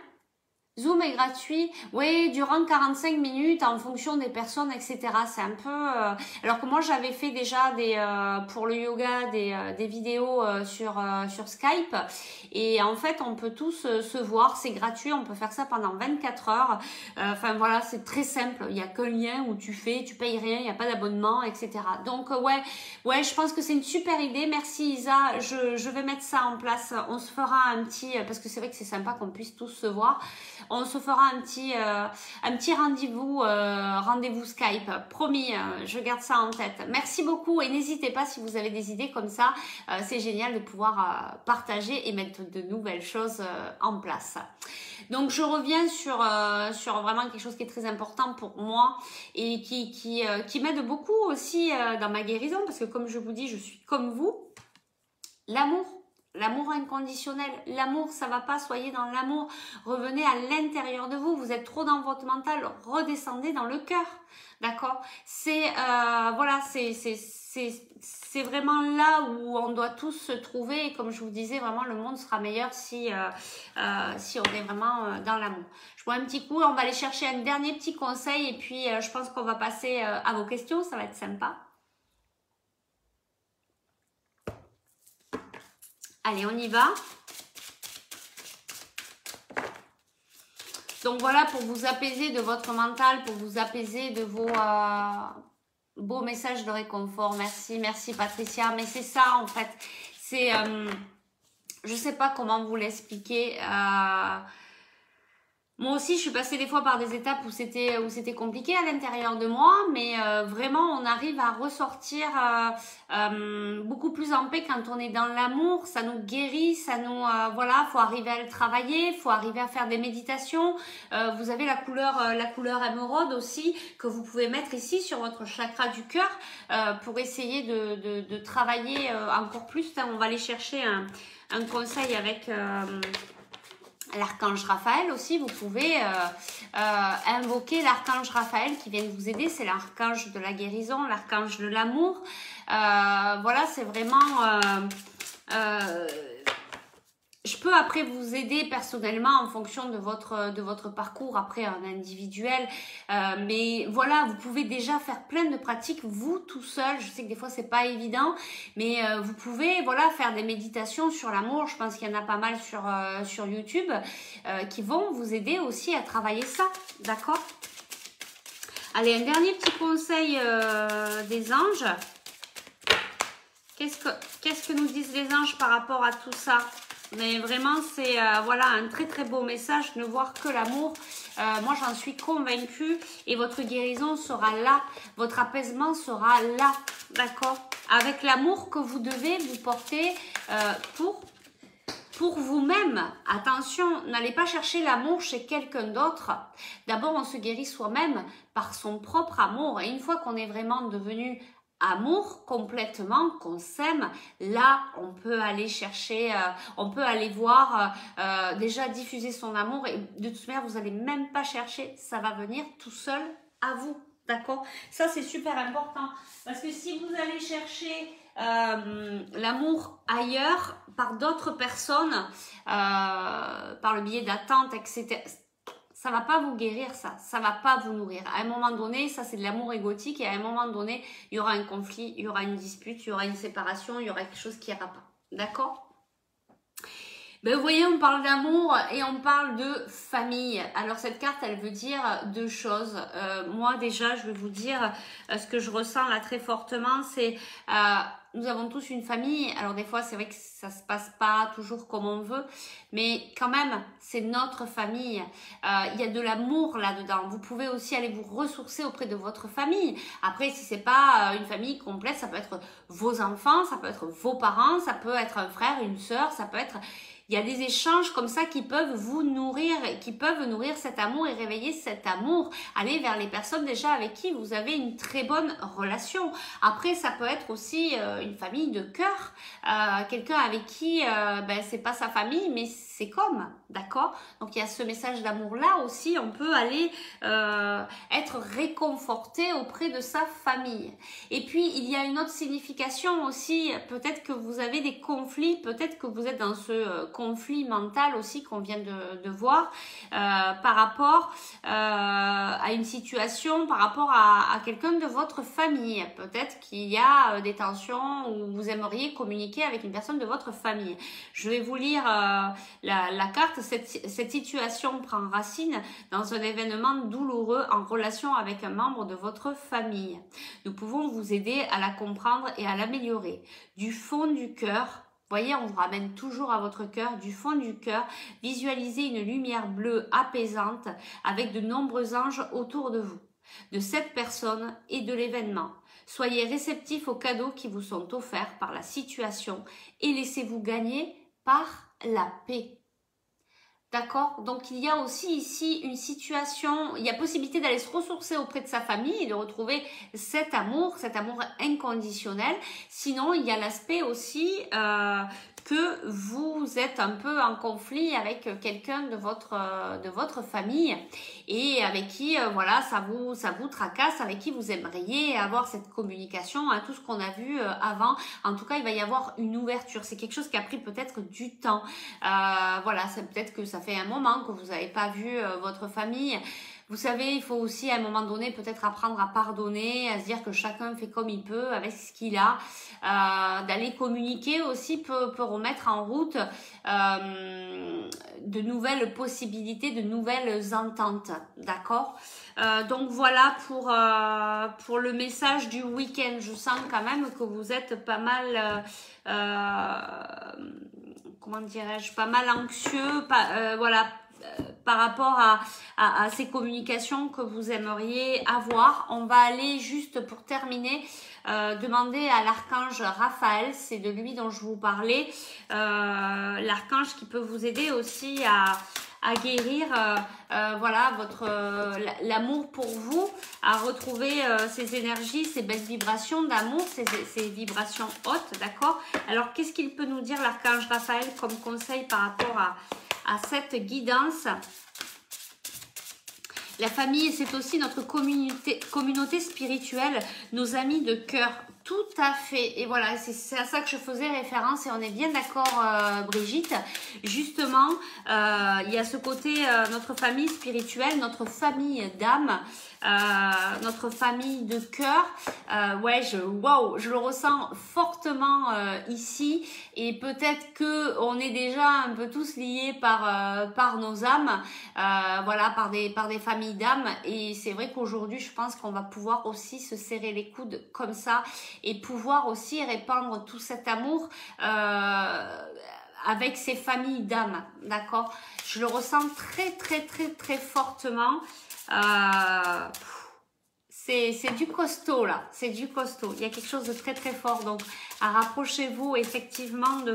Zoom est gratuit, oui, durant 45 minutes en fonction des personnes, etc. C'est un peu... alors que moi, j'avais fait déjà pour le yoga des vidéos sur Skype. Et en fait, on peut tous se voir, c'est gratuit, on peut faire ça pendant 24 heures. Enfin voilà, c'est très simple. Il n'y a qu'un lien où tu payes rien, il n'y a pas d'abonnement, etc. Donc ouais, je pense que c'est une super idée. Merci Isa, je vais mettre ça en place. On se fera un petit... parce que c'est vrai que c'est sympa qu'on puisse tous se voir. On se fera un petit rendez-vous Skype. Promis, je garde ça en tête. Merci beaucoup et n'hésitez pas si vous avez des idées comme ça. C'est génial de pouvoir partager et mettre de nouvelles choses en place. Donc je reviens sur vraiment quelque chose qui est très important pour moi et qui m'aide beaucoup aussi dans ma guérison parce que comme je vous dis, je suis comme vous. L'amour inconditionnel, l'amour, ça va pas, soyez dans l'amour, revenez à l'intérieur de vous, vous êtes trop dans votre mental, redescendez dans le cœur, d'accord? C'est voilà, c'est vraiment là où on doit tous se trouver et comme je vous disais, vraiment le monde sera meilleur si on est vraiment dans l'amour. Je bois un petit coup, on va aller chercher un dernier petit conseil et puis je pense qu'on va passer à vos questions, ça va être sympa. Allez, on y va. Donc voilà, pour vous apaiser de votre mental, pour vous apaiser de vos beaux messages de réconfort. Merci Patricia. Mais c'est ça en fait. C'est, je sais pas comment vous l'expliquer. Moi aussi, je suis passée des fois par des étapes où c'était compliqué à l'intérieur de moi, mais vraiment, on arrive à ressortir beaucoup plus en paix quand on est dans l'amour. Ça nous guérit, ça nous voilà, faut arriver à le travailler, faut arriver à faire des méditations. Vous avez la couleur émeraude aussi que vous pouvez mettre ici sur votre chakra du cœur pour essayer de travailler encore plus. On va aller chercher un conseil avec l'archange Raphaël aussi, vous pouvez invoquer l'archange Raphaël qui vient de vous aider, c'est l'archange de la guérison, l'archange de l'amour. Voilà, c'est vraiment... je peux après vous aider personnellement en fonction de votre parcours après en individuel, mais voilà, vous pouvez déjà faire plein de pratiques vous tout seul. Je sais que des fois c'est pas évident, mais vous pouvez voilà faire des méditations sur l'amour. Je pense qu'il y en a pas mal sur YouTube qui vont vous aider aussi à travailler ça, d'accord? Allez, un dernier petit conseil des anges. Qu'est-ce que nous disent les anges par rapport à tout ça? Mais vraiment, c'est voilà un très très beau message, ne voir que l'amour. Moi, j'en suis convaincue et votre guérison sera là, votre apaisement sera là, d'accord? Avec l'amour que vous devez vous porter pour vous-même. Attention, n'allez pas chercher l'amour chez quelqu'un d'autre. D'abord, on se guérit soi-même par son propre amour. Et une fois qu'on est vraiment devenu amour complètement, qu'on s'aime, là on peut aller chercher, on peut aller voir, déjà diffuser son amour et de toute manière vous n'allez même pas chercher, ça va venir tout seul à vous, d'accord? Ça c'est super important parce que si vous allez chercher l'amour ailleurs par d'autres personnes, par le biais d'attentes, etc., ça va pas vous guérir, ça va pas vous nourrir. À un moment donné, ça c'est de l'amour égotique et à un moment donné, il y aura un conflit, il y aura une dispute, il y aura une séparation, il y aura quelque chose qui ira pas. D'accord? Ben, vous voyez, on parle d'amour et on parle de famille. Alors cette carte, elle veut dire deux choses. Moi déjà, je vais vous dire ce que je ressens là très fortement, c'est nous avons tous une famille. Alors des fois, c'est vrai que ça se passe pas toujours comme on veut, mais quand même, c'est notre famille. Il y a de l'amour là-dedans. Vous pouvez aussi aller vous ressourcer auprès de votre famille. Après, si c'est pas une famille complète, ça peut être vos enfants, ça peut être vos parents, ça peut être un frère, une sœur, ça peut être... Il y a des échanges comme ça qui peuvent vous nourrir, qui peuvent nourrir cet amour et réveiller cet amour. Allez vers les personnes déjà avec qui vous avez une très bonne relation. Après, ça peut être aussi une famille de cœur, quelqu'un avec qui ben, c'est pas sa famille, mais c'est comme, d'accord? Donc il y a ce message d'amour là aussi, on peut aller être réconforté auprès de sa famille. Et puis il y a une autre signification aussi, peut-être que vous avez des conflits, peut-être que vous êtes dans ce conflit mental aussi qu'on vient de voir par rapport à une situation, par rapport à quelqu'un de votre famille. Peut-être qu'il y a des tensions où vous aimeriez communiquer avec une personne de votre famille. Je vais vous lire la carte. Cette situation prend racine dans un événement douloureux en relation avec un membre de votre famille. Nous pouvons vous aider à la comprendre et à l'améliorer. Du fond du cœur, voyez, on vous ramène toujours à votre cœur, du fond du cœur, visualisez une lumière bleue apaisante avec de nombreux anges autour de vous, de cette personne et de l'événement. Soyez réceptifs aux cadeaux qui vous sont offerts par la situation et laissez-vous gagner par la paix. D'accord? Donc, il y a aussi ici une situation, il y a possibilité d'aller se ressourcer auprès de sa famille et de retrouver cet amour inconditionnel. Sinon, il y a l'aspect aussi que vous êtes un peu en conflit avec quelqu'un de votre famille et avec qui, voilà, ça vous tracasse, avec qui vous aimeriez avoir cette communication, hein, tout ce qu'on a vu avant. En tout cas, il va y avoir une ouverture. C'est quelque chose qui a pris peut-être du temps. Voilà, c'est peut-être que ça fait un moment que vous n'avez pas vu votre famille. Vous savez, il faut aussi à un moment donné peut-être apprendre à pardonner, à se dire que chacun fait comme il peut avec ce qu'il a. D'aller communiquer aussi peut remettre en route de nouvelles possibilités, de nouvelles ententes. D'accord? Donc voilà pour le message du week-end. Je sens quand même que vous êtes pas mal... comment dirais-je, pas mal anxieux, voilà, par rapport à ces communications que vous aimeriez avoir. On va aller juste pour terminer, demander à l'archange Raphaël, c'est de lui dont je vous parlais, l'archange qui peut vous aider aussi à guérir voilà l'amour pour vous, à retrouver ces énergies, ces belles vibrations d'amour, ces vibrations hautes, d'accord? Alors qu'est-ce qu'il peut nous dire l'archange Raphaël comme conseil par rapport à cette guidance? La famille, c'est aussi notre communauté spirituelle, nos amis de cœur. Tout à fait. Et voilà, c'est à ça que je faisais référence et on est bien d'accord, Brigitte. Justement, il y a ce côté, notre famille spirituelle, notre famille d'âme, notre famille de cœur. Ouais, je le ressens fortement ici et peut-être que on est déjà un peu tous liés par nos âmes, voilà, par des familles d'âmes. Et c'est vrai qu'aujourd'hui, je pense qu'on va pouvoir aussi se serrer les coudes comme ça et pouvoir aussi répandre tout cet amour avec ces familles d'âmes, d'accord? Je le ressens très fortement. c'est du costaud là, c'est du costaud. Il y a quelque chose de très très fort. Donc, rapprochez-vous effectivement de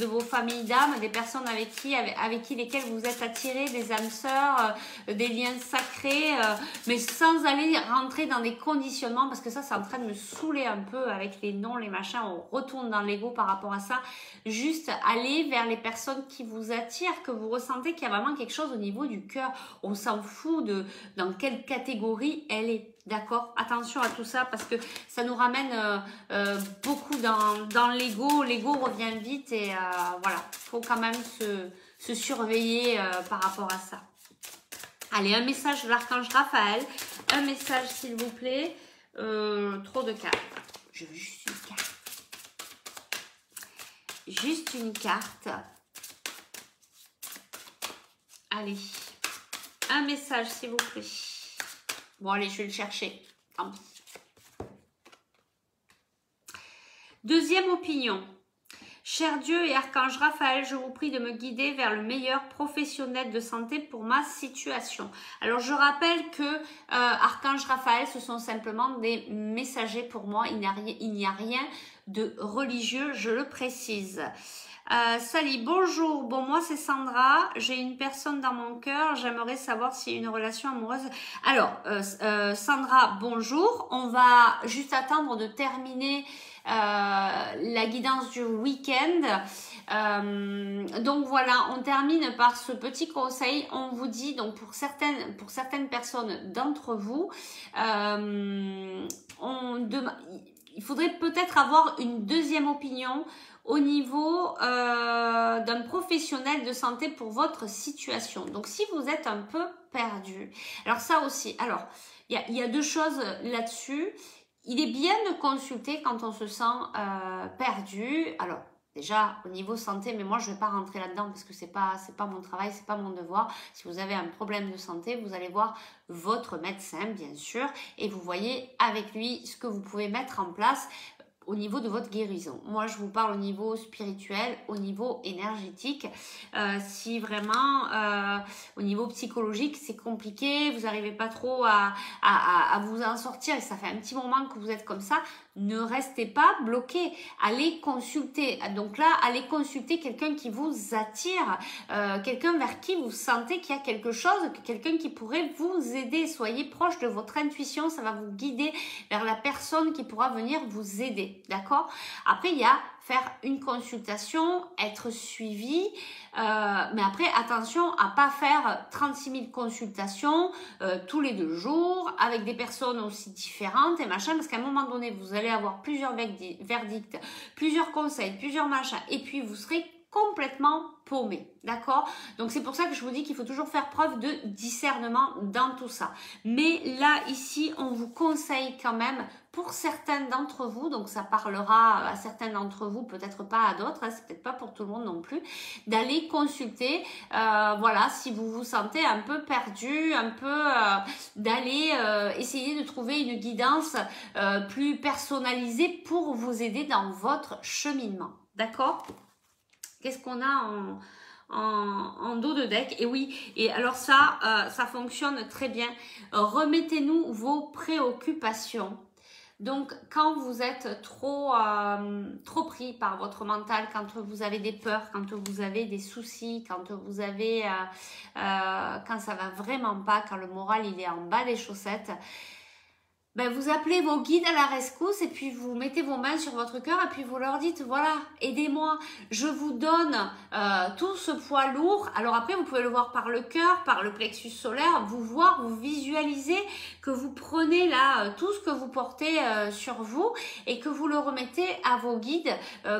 vos familles d'âmes, des personnes avec qui lesquelles vous êtes attirés, des âmes sœurs, des liens sacrés, mais sans aller rentrer dans des conditionnements parce que ça, c'est en train de me saouler un peu avec les noms, les machins. On retourne dans l'ego par rapport à ça. Juste aller vers les personnes qui vous attirent, que vous ressentez qu'il y a vraiment quelque chose au niveau du cœur. On s'en fout de dans quelle catégorie elle est. D'accord? Attention à tout ça parce que ça nous ramène beaucoup dans l'ego. L'ego revient vite et voilà, faut quand même se surveiller par rapport à ça. Allez, un message de l'archange Raphaël. Un message s'il vous plaît. Trop de cartes. Je veux juste une carte. Juste une carte. Allez. Un message s'il vous plaît. Bon, allez, je vais le chercher. Tant pis. Deuxième opinion. Cher Dieu et Archange Raphaël, je vous prie de me guider vers le meilleur professionnel de santé pour ma situation. Alors, je rappelle que Archange Raphaël, ce sont simplement des messagers pour moi. Il n'y a rien de religieux, je le précise. Salut, bonjour. Bon, moi c'est Sandra. J'ai une personne dans mon cœur. J'aimerais savoir s'il y a une relation amoureuse. Alors, Sandra, bonjour. On va juste attendre de terminer la guidance du week-end. Donc voilà, on termine par ce petit conseil. On vous dit donc pour certaines personnes d'entre vous, il faudrait peut-être avoir une deuxième opinion au niveau d'un professionnel de santé pour votre situation. Donc, si vous êtes un peu perdu, alors ça aussi, alors, il y a deux choses là-dessus. Il est bien de consulter quand on se sent perdu. Alors, déjà, au niveau santé, mais moi, je ne vais pas rentrer là-dedans parce que c'est pas mon travail, c'est pas mon devoir. Si vous avez un problème de santé, vous allez voir votre médecin, bien sûr, et vous voyez avec lui ce que vous pouvez mettre en place au niveau de votre guérison. Moi, je vous parle au niveau spirituel, au niveau énergétique. Si vraiment, au niveau psychologique, c'est compliqué, vous n'arrivez pas trop à vous en sortir et ça fait un petit moment que vous êtes comme ça, ne restez pas bloqué. Allez consulter. Donc là, allez consulter quelqu'un qui vous attire, quelqu'un vers qui vous sentez qu'il y a quelque chose, quelqu'un qui pourrait vous aider. Soyez proche de votre intuition, ça va vous guider vers la personne qui pourra venir vous aider. D'accord? Après, il y a faire une consultation, être suivi, mais après, attention à pas faire 36 000 consultations tous les 2 jours avec des personnes aussi différentes et machin, parce qu'à un moment donné, vous allez avoir plusieurs verdicts, plusieurs conseils, plusieurs machins, et puis vous serez complètement paumé, d'accord? Donc c'est pour ça que je vous dis qu'il faut toujours faire preuve de discernement dans tout ça. Mais là, ici, on vous conseille quand même, pour certains d'entre vous, donc ça parlera à certains d'entre vous, peut-être pas à d'autres, hein, c'est peut-être pas pour tout le monde non plus, d'aller consulter, voilà, si vous vous sentez un peu perdu, un peu, d'aller essayer de trouver une guidance plus personnalisée pour vous aider dans votre cheminement, d'accord? Qu'est-ce qu'on a en dos de deck? Et oui, et alors ça, ça fonctionne très bien. Remettez-nous vos préoccupations. Donc, quand vous êtes trop pris par votre mental, quand vous avez des peurs, quand vous avez des soucis, quand vous avez, quand ça va vraiment pas, quand le moral il est en bas des chaussettes, ben, vous appelez vos guides à la rescousse et puis vous mettez vos mains sur votre cœur et puis vous leur dites, voilà, aidez-moi, je vous donne tout ce poids lourd. Alors après, vous pouvez le voir par le cœur, par le plexus solaire, vous visualisez que vous prenez là tout ce que vous portez sur vous et que vous le remettez à vos guides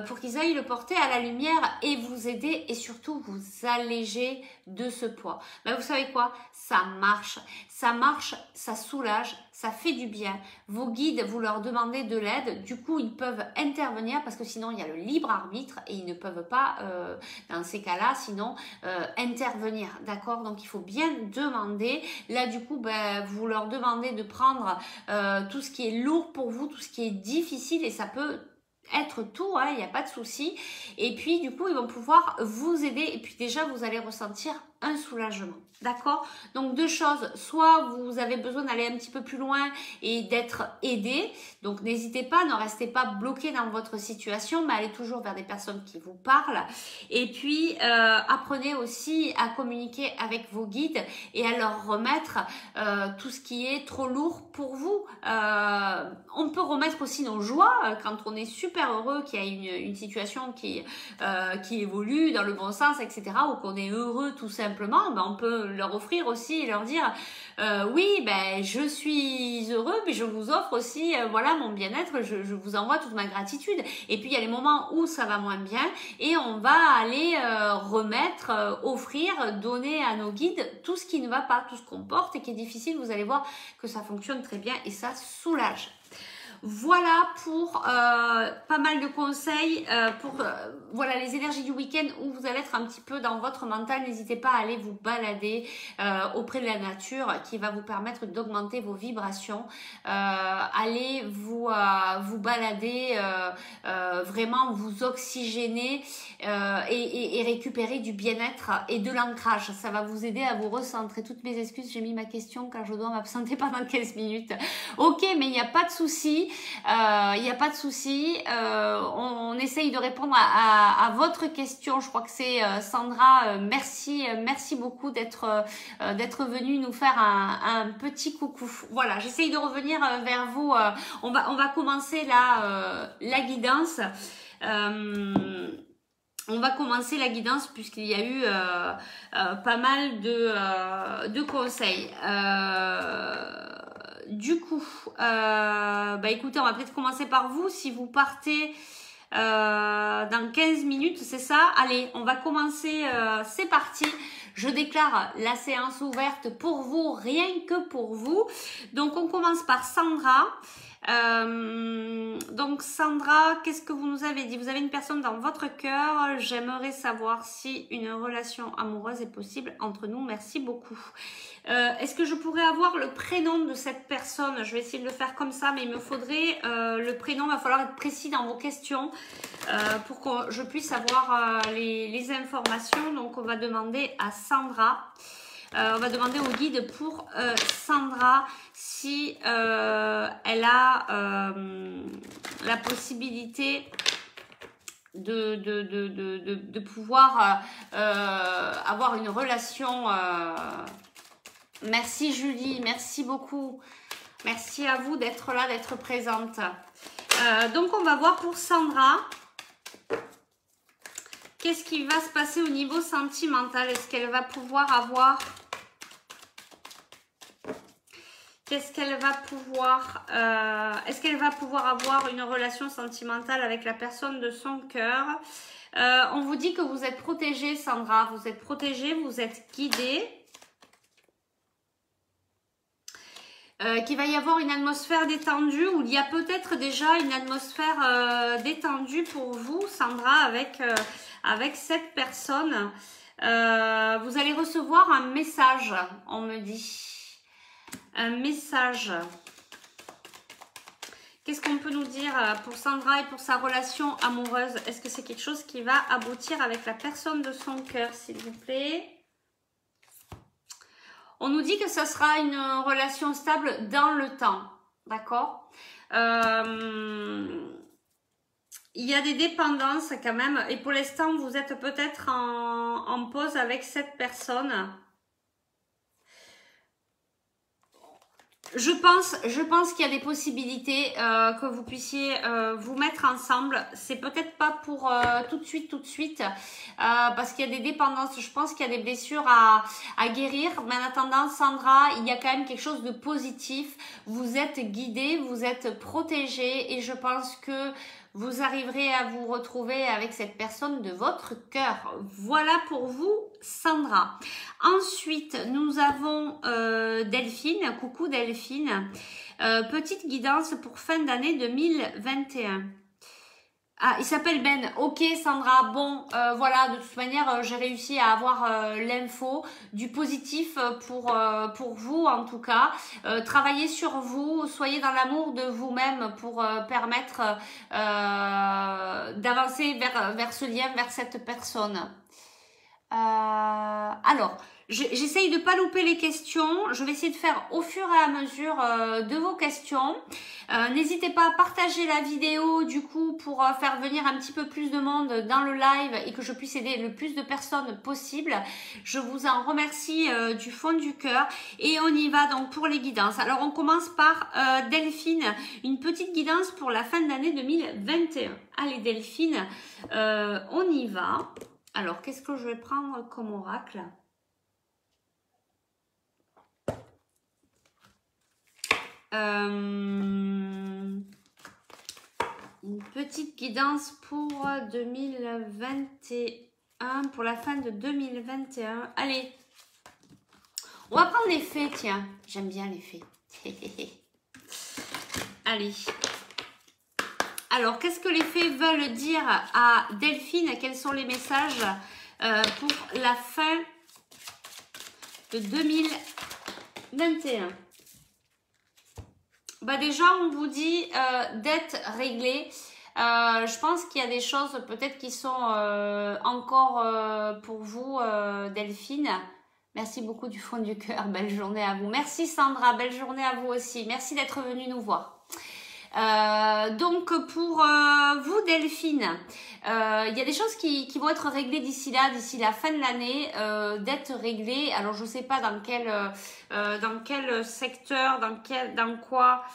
pour qu'ils aillent le porter à la lumière et vous aider et surtout vous alléger de ce poids. Ben, vous savez quoi? Ça marche, ça soulage, ça fait du bien. Vos guides, vous leur demandez de l'aide, du coup ils peuvent intervenir parce que sinon il y a le libre arbitre et ils ne peuvent pas dans ces cas-là sinon intervenir, d'accord? Donc il faut bien demander. Là du coup ben, vous leur demandez de prendre tout ce qui est lourd pour vous, tout ce qui est difficile et ça peut être tout, hein, il n'y a pas de souci. Et puis du coup ils vont pouvoir vous aider et puis déjà vous allez ressentir un soulagement. D'accord? Donc deux choses, soit vous avez besoin d'aller un petit peu plus loin et d'être aidé, donc n'hésitez pas, ne restez pas bloqué dans votre situation, mais allez toujours vers des personnes qui vous parlent. Et puis apprenez aussi à communiquer avec vos guides et à leur remettre tout ce qui est trop lourd pour vous. On peut remettre aussi nos joies quand on est super heureux, qu'il y a une situation qui évolue dans le bon sens, etc. ou qu'on est heureux tout simplement, ben on peut leur offrir aussi et leur dire oui, ben je suis heureux, mais je vous offre aussi voilà mon bien-être, je vous envoie toute ma gratitude. Et puis il y a les moments où ça va moins bien et on va aller remettre, offrir, donner à nos guides tout ce qui ne va pas, tout ce qu'on porte et qui est difficile. Vous allez voir que ça fonctionne très bien et ça soulage. Voilà pour pas mal de conseils pour voilà les énergies du week-end où vous allez être un petit peu dans votre mental. N'hésitez pas à aller vous balader auprès de la nature qui va vous permettre d'augmenter vos vibrations. Allez vous balader, vraiment vous oxygéner et récupérer du bien-être et de l'ancrage. Ça va vous aider à vous recentrer. Toutes mes excuses, j'ai mis ma question car je dois m'absenter pendant 15 minutes. Ok, mais il n'y a pas de souci. Il n'y a pas de souci. On essaye de répondre à votre question. Je crois que c'est Sandra. Merci beaucoup d'être venue nous faire un petit coucou. Voilà, j'essaye de revenir vers vous. On va commencer la guidance. On va commencer la guidance puisqu'il y a eu pas mal de conseils. Du coup, bah écoutez, on va peut-être commencer par vous. Si vous partez dans 15 minutes, c'est ça? Allez, on va commencer, c'est parti. Je déclare la séance ouverte pour vous, rien que pour vous. Donc, on commence par Sandra. Donc Sandra, qu'est-ce que vous nous avez dit? Vous avez une personne dans votre cœur. J'aimerais savoir si une relation amoureuse est possible entre nous. Merci beaucoup. Est-ce que je pourrais avoir le prénom de cette personne? Je vais essayer de le faire comme ça, mais il me faudrait le prénom. Il va falloir être précis dans vos questions pour que je puisse avoir les informations. Donc on va demander à Sandra. On va demander au guide pour Sandra si elle a la possibilité de pouvoir avoir une relation. Merci Julie, merci beaucoup. Merci à vous d'être là, d'être présente. Donc on va voir pour Sandra. Qu'est-ce qui va se passer au niveau sentimental? Est-ce qu'elle va pouvoir avoir... Est-ce qu'elle va pouvoir avoir une relation sentimentale avec la personne de son cœur? On vous dit que vous êtes protégée, Sandra. Vous êtes protégée, vous êtes guidée. Qu'il va y avoir une atmosphère détendue, ou il y a peut-être déjà une atmosphère détendue pour vous, Sandra, avec cette personne. Vous allez recevoir un message, on me dit. Un message. Qu'est-ce qu'on peut nous dire pour Sandra et pour sa relation amoureuse? Est-ce que c'est quelque chose qui va aboutir avec la personne de son cœur, s'il vous plaît? On nous dit que ça sera une relation stable dans le temps. D'accord? Il y a des dépendances quand même. Et pour l'instant, vous êtes peut-être en pause avec cette personne. Je pense qu'il y a des possibilités que vous puissiez vous mettre ensemble. C'est peut-être pas pour tout de suite, parce qu'il y a des dépendances. Je pense qu'il y a des blessures à guérir. Mais en attendant, Sandra, il y a quand même quelque chose de positif. Vous êtes guidée, vous êtes protégée et je pense que vous arriverez à vous retrouver avec cette personne de votre cœur. Voilà pour vous, Sandra. Ensuite, nous avons Delphine. Coucou Delphine. Petite guidance pour fin d'année 2021. Ah, il s'appelle Ben. Ok, Sandra. Bon, voilà, de toute manière, j'ai réussi à avoir l'info, du positif pour vous en tout cas. Travaillez sur vous, soyez dans l'amour de vous-même pour permettre d'avancer vers ce lien, vers cette personne. Alors, J'essaye de pas louper les questions. Je vais essayer de faire au fur et à mesure de vos questions. N'hésitez pas à partager la vidéo du coup pour faire venir un petit peu plus de monde dans le live et que je puisse aider le plus de personnes possible. Je vous en remercie du fond du cœur et on y va donc pour les guidances. Alors on commence par Delphine, une petite guidance pour la fin de l'année 2021. Allez Delphine, on y va. Alors qu'est-ce que je vais prendre comme oracle ? Une petite guidance pour 2021, pour la fin de 2021. Allez, on va prendre les fées, tiens. J'aime bien les fées. Allez. Alors, qu'est-ce que les fées veulent dire à Delphine? Quels sont les messages pour la fin de 2021? Bah déjà, on vous dit dette réglée. Je pense qu'il y a des choses peut-être qui sont encore pour vous, Delphine. Merci beaucoup du fond du cœur. Belle journée à vous. Merci Sandra. Belle journée à vous aussi. Merci d'être venue nous voir. Donc pour vous Delphine, il y a des choses qui vont être réglées d'ici la fin de l'année, d'être réglées. Alors je sais pas dans quel secteur, dans quoi.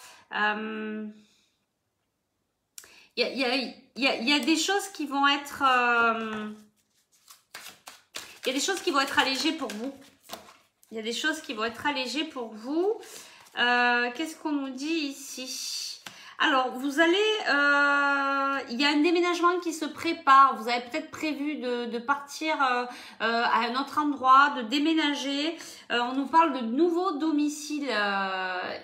Il y a des choses qui vont être il y a des choses qui vont être allégées pour vous. Il y a des choses qui vont être allégées pour vous. Qu'est-ce qu'on nous dit ici? Alors, vous allez, il y a un déménagement qui se prépare. Vous avez peut-être prévu de partir à un autre endroit, de déménager. On nous parle de nouveaux domiciles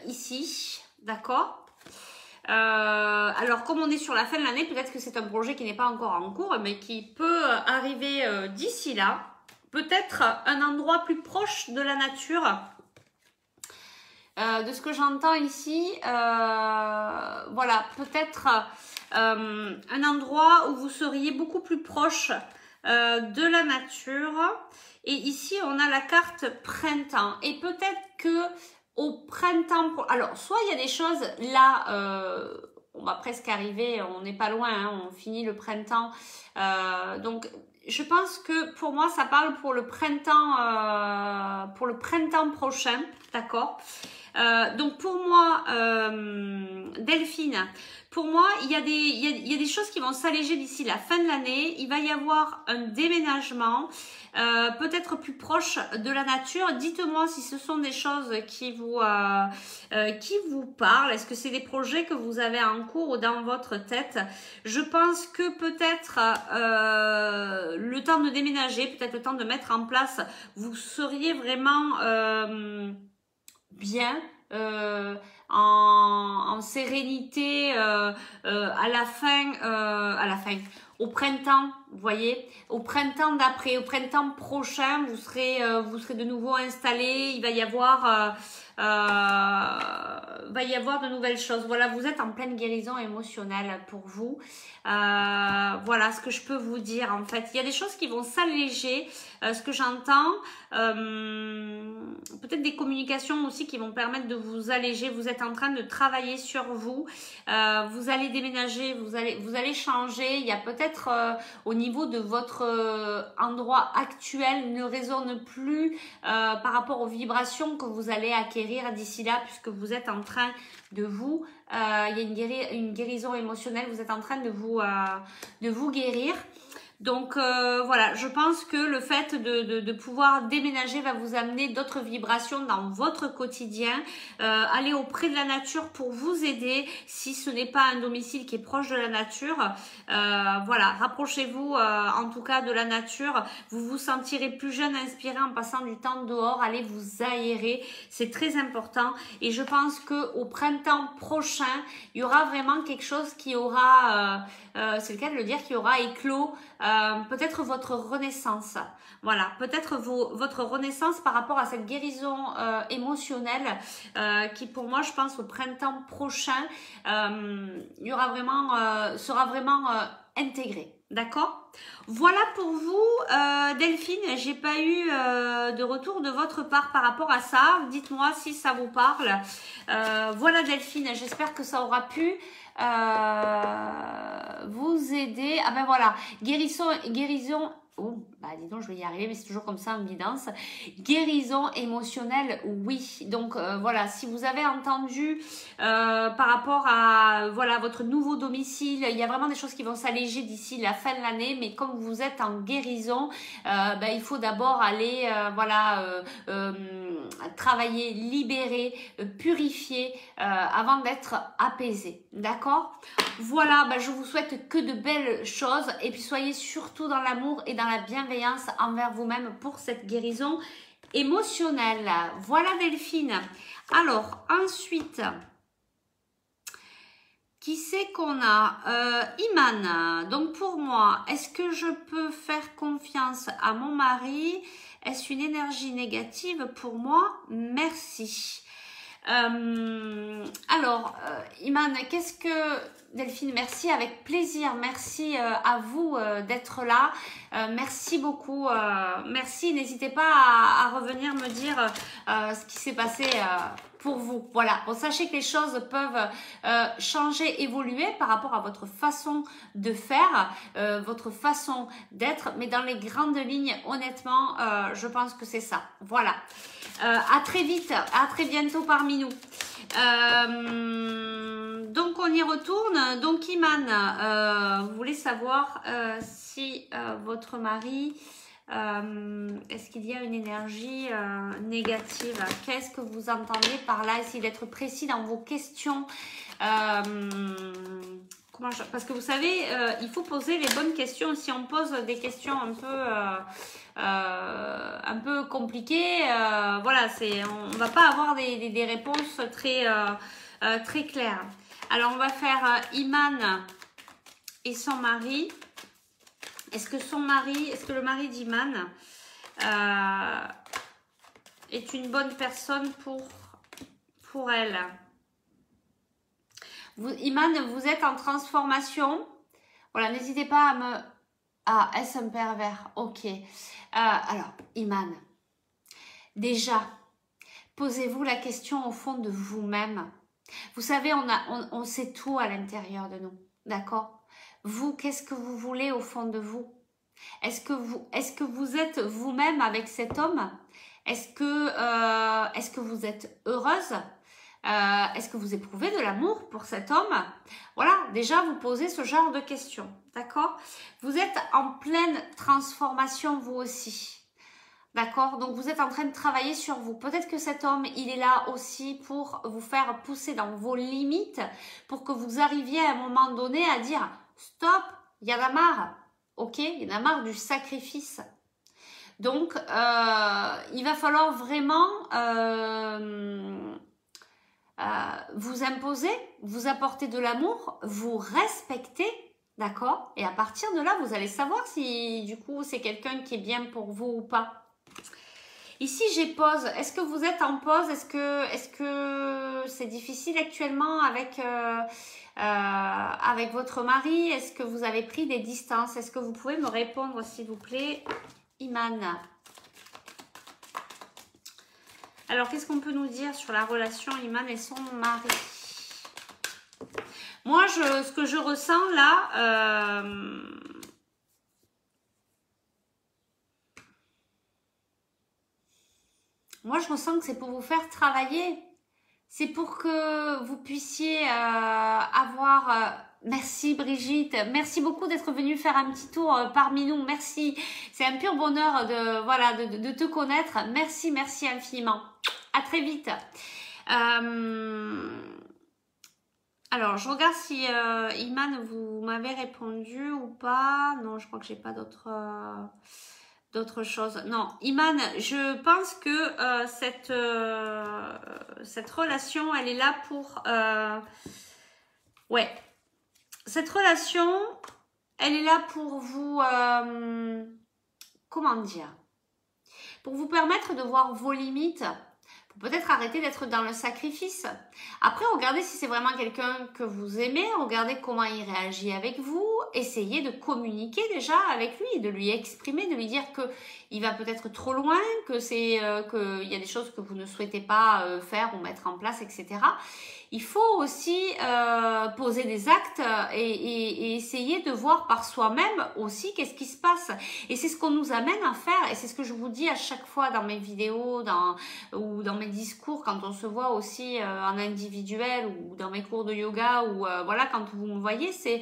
ici, d'accord? Alors, comme on est sur la fin de l'année, peut-être que c'est un projet qui n'est pas encore en cours, mais qui peut arriver d'ici là. Peut-être un endroit plus proche de la nature. De ce que j'entends ici, voilà, peut-être un endroit où vous seriez beaucoup plus proche de la nature. Et ici, on a la carte printemps. Et peut-être que au printemps, alors soit il y a des choses là, on va presque arriver, on n'est pas loin, hein, on finit le printemps. Donc je pense que pour moi, ça parle pour le printemps prochain, d'accord? Donc pour moi, Delphine, pour moi, il y a des choses qui vont s'alléger d'ici la fin de l'année. Il va y avoir un déménagement, peut-être plus proche de la nature. Dites-moi si ce sont des choses qui vous parlent. Est-ce que c'est des projets que vous avez en cours ou dans votre tête? Je pense que peut-être le temps de déménager, peut-être le temps de mettre en place, vous seriez vraiment bien, en sérénité à la fin, au printemps, vous voyez, au printemps d'après, au printemps prochain, vous serez de nouveau installé. Il va y avoir de nouvelles choses. Voilà, vous êtes en pleine guérison émotionnelle pour vous. Voilà ce que je peux vous dire en fait. Il y a des choses qui vont s'alléger, ce que j'entends. Peut-être des communications aussi qui vont permettre de vous alléger. Vous êtes en train de travailler sur vous. Vous allez déménager, vous allez changer. Il y a peut-être au niveau de votre endroit actuel ne résonne plus par rapport aux vibrations que vous allez acquérir d'ici là, puisque vous êtes en train de vous, il y a une guérison émotionnelle, vous êtes en train de vous guérir. Donc voilà, je pense que le fait de pouvoir déménager va vous amener d'autres vibrations dans votre quotidien. Allez auprès de la nature pour vous aider si ce n'est pas un domicile qui est proche de la nature. Voilà, rapprochez-vous en tout cas de la nature. Vous vous sentirez plus jeune, inspiré en passant du temps dehors. Allez vous aérer, c'est très important. Et je pense qu'au printemps prochain, il y aura vraiment quelque chose qui aura, c'est le cas de le dire, qui aura éclos. Peut-être votre renaissance, voilà, peut-être votre renaissance par rapport à cette guérison émotionnelle qui pour moi, je pense au printemps prochain, il y aura vraiment, sera vraiment intégré. D'accord? Voilà pour vous, Delphine. J'ai pas eu de retour de votre part par rapport à ça. Dites-moi si ça vous parle. Voilà, Delphine. J'espère que ça aura pu vous aider. Ah ben voilà, guérison. Oh, bah dis donc, je vais y arriver, mais c'est toujours comme ça en guidance. Guérison émotionnelle, oui. Donc voilà, si vous avez entendu par rapport à voilà votre nouveau domicile, il y a vraiment des choses qui vont s'alléger d'ici la fin de l'année, mais comme vous êtes en guérison, ben, il faut d'abord aller travailler, libérer, purifier avant d'être apaisé. D'accord? Voilà, ben, je vous souhaite que de belles choses et puis soyez surtout dans l'amour et dans la bienveillance envers vous-même pour cette guérison émotionnelle. Voilà, Delphine. Alors, ensuite, qui c'est qu'on a? Iman. Donc, pour moi, est-ce que je peux faire confiance à mon mari? Est-ce une énergie négative pour moi? Merci. Alors, Iman, qu'est-ce que... Delphine, merci, avec plaisir. Merci à vous d'être là. Merci beaucoup. Merci. N'hésitez pas à revenir me dire ce qui s'est passé pour vous. Voilà. Bon, sachez que les choses peuvent changer, évoluer par rapport à votre façon de faire, votre façon d'être. Mais dans les grandes lignes, honnêtement, je pense que c'est ça. Voilà. À très vite. À très bientôt parmi nous. Donc on y retourne. Donc Iman, vous voulez savoir si votre mari, est-ce qu'il y a une énergie négative? Qu'est-ce que vous entendez par là? Essayez d'être précis dans vos questions. Parce que vous savez, il faut poser les bonnes questions. Si on pose des questions un peu compliquées, voilà, on va pas avoir des réponses très claires. Alors on va faire Iman et son mari. Est-ce que le mari d'Iman est une bonne personne pour elle? Iman, vous êtes en transformation. Voilà, n'hésitez pas à me... Ah, est-ce un pervers? Ok. Alors, Iman, déjà, posez-vous la question au fond de vous-même. Vous savez, on sait tout à l'intérieur de nous, d'accord? Vous, qu'est-ce que vous voulez au fond de vous? Est-ce que vous êtes vous-même avec cet homme? Est-ce que vous êtes heureuse? Est-ce que vous éprouvez de l'amour pour cet homme? Voilà, déjà vous posez ce genre de questions, d'accord? Vous êtes en pleine transformation vous aussi, d'accord? Donc vous êtes en train de travailler sur vous. Peut-être que cet homme, il est là aussi pour vous faire pousser dans vos limites, pour que vous arriviez à un moment donné à dire stop, il y en a marre, ok? Il y en a marre du sacrifice. Donc il va falloir vraiment vous imposer, vous apporter de l'amour, vous respecter, d'accord? Et à partir de là, vous allez savoir si du coup c'est quelqu'un qui est bien pour vous ou pas. Ici j'ai pause. Est-ce que vous êtes en pause? Est-ce que c'est difficile actuellement avec votre mari? Est-ce que vous avez pris des distances? Est-ce que vous pouvez me répondre s'il vous plaît, Iman? Alors, qu'est-ce qu'on peut nous dire sur la relation Iman et son mari? Moi, ce que je ressens là, moi, je ressens que c'est pour vous faire travailler. C'est pour que vous puissiez avoir... Merci Brigitte, merci beaucoup d'être venue faire un petit tour parmi nous, merci. C'est un pur bonheur de te connaître. Merci, merci infiniment. À très vite. Alors, je regarde si Iman, vous m'avez répondu ou pas. Non, je crois que j'ai pas d'autres choses. Non, Iman, je pense que cette relation, elle est là pour... ouais. Cette relation, elle est là pour vous... comment dire? Pour vous permettre de voir vos limites, Peut-être arrêter d'être dans le sacrifice. Après, regardez si c'est vraiment quelqu'un que vous aimez, regardez comment il réagit avec vous, essayez de communiquer déjà avec lui, de lui exprimer, de lui dire que il va peut-être trop loin, que qu'il y a des choses que vous ne souhaitez pas faire ou mettre en place, etc. Il faut aussi poser des actes et essayer de voir par soi-même aussi qu'est-ce qui se passe. Et c'est ce qu'on nous amène à faire, et c'est ce que je vous dis à chaque fois dans mes vidéos ou dans mes discours, quand on se voit aussi en individuel ou dans mes cours de yoga, ou voilà, quand vous me voyez, c'est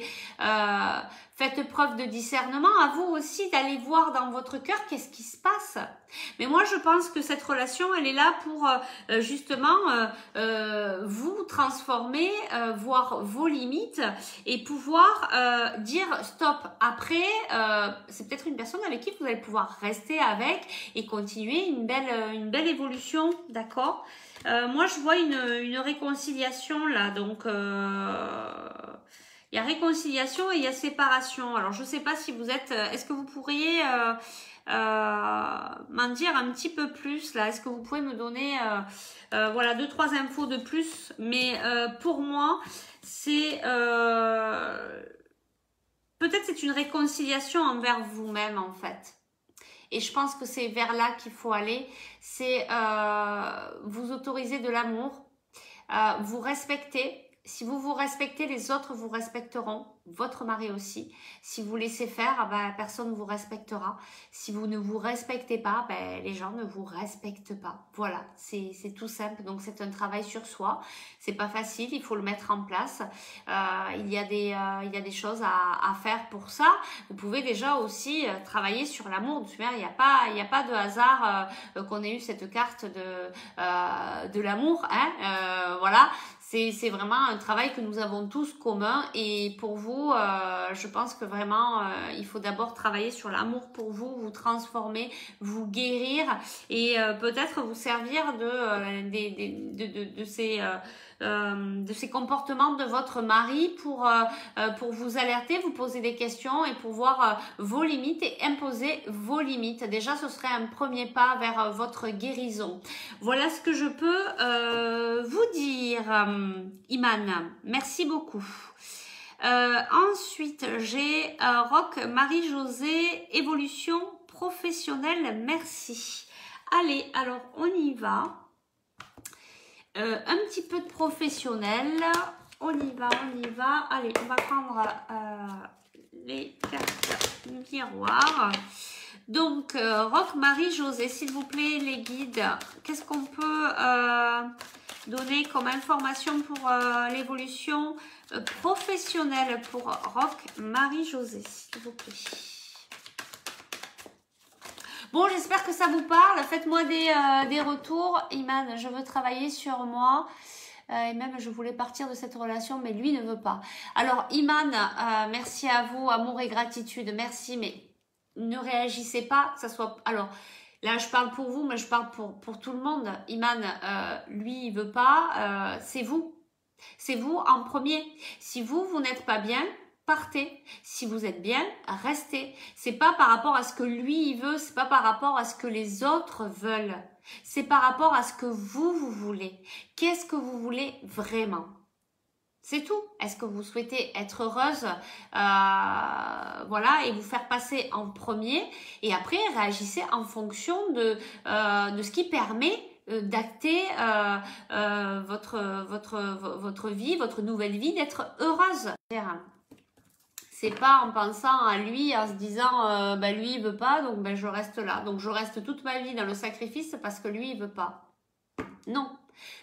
faites preuve de discernement, à vous aussi d'aller voir dans votre cœur qu'est-ce qui se passe. Mais moi, je pense que cette relation, elle est là pour justement vous transformer, voir vos limites et pouvoir dire stop. Après, c'est peut-être une personne avec qui vous allez pouvoir rester avec et continuer une belle évolution, d'accord? Moi, je vois une réconciliation là, donc... il y a réconciliation et il y a séparation. Alors, je ne sais pas si vous êtes... Est-ce que vous pourriez m'en dire un petit peu plus là? Est-ce que vous pouvez me donner voilà 2-3 infos de plus? Mais pour moi, c'est... peut-être c'est une réconciliation envers vous-même en fait. Et je pense que c'est vers là qu'il faut aller. C'est vous autoriser de l'amour, vous respecter. Si vous vous respectez, les autres vous respecteront, votre mari aussi. Si vous laissez faire, ben, personne ne vous respectera. Si vous ne vous respectez pas, ben, les gens ne vous respectent pas. Voilà, c'est tout simple. Donc c'est un travail sur soi. C'est pas facile, il faut le mettre en place. Il y a des choses à faire pour ça. Vous pouvez déjà aussi travailler sur l'amour. Il n'y a pas de hasard qu'on ait eu cette carte de l'amour. Hein, voilà. C'est vraiment un travail que nous avons tous commun, et pour vous, je pense que vraiment, il faut d'abord travailler sur l'amour pour vous, vous transformer, vous guérir et peut-être vous servir de ces comportements de votre mari pour vous alerter, vous poser des questions et pour voir vos limites et imposer vos limites. Déjà, ce serait un premier pas vers votre guérison. Voilà ce que je peux vous dire, Iman. Merci beaucoup. Ensuite, j'ai Rock Marie-Josée, évolution professionnelle, merci. Allez, alors on y va. Un petit peu de professionnel. On y va. Allez, on va prendre les cartes miroirs. Donc, Rock Marie-Josée, s'il vous plaît, les guides, qu'est-ce qu'on peut donner comme information pour l'évolution professionnelle pour Rock Marie-Josée, s'il vous plaît. Bon, j'espère que ça vous parle. Faites-moi des retours. Iman, je veux travailler sur moi. Et même, je voulais partir de cette relation, mais lui ne veut pas. Alors, Iman, merci à vous. Amour et gratitude. Merci, mais ne réagissez pas. Que ça soit... Alors, là, je parle pour vous, mais je parle pour tout le monde. Iman, lui, il veut pas. C'est vous. C'est vous en premier. Si vous n'êtes pas bien, partez. Si vous êtes bien, restez. C'est pas par rapport à ce que lui il veut, c'est pas par rapport à ce que les autres veulent. C'est par rapport à ce que vous voulez. Qu'est-ce que vous voulez vraiment? C'est tout. Est-ce que vous souhaitez être heureuse, voilà, et vous faire passer en premier, et après réagissez en fonction de ce qui permet d'acter votre vie, votre nouvelle vie, d'être heureuse. C'est pas en pensant à lui, en se disant bah, lui il veut pas, donc ben, je reste là. Donc je reste toute ma vie dans le sacrifice parce que lui il veut pas. Non.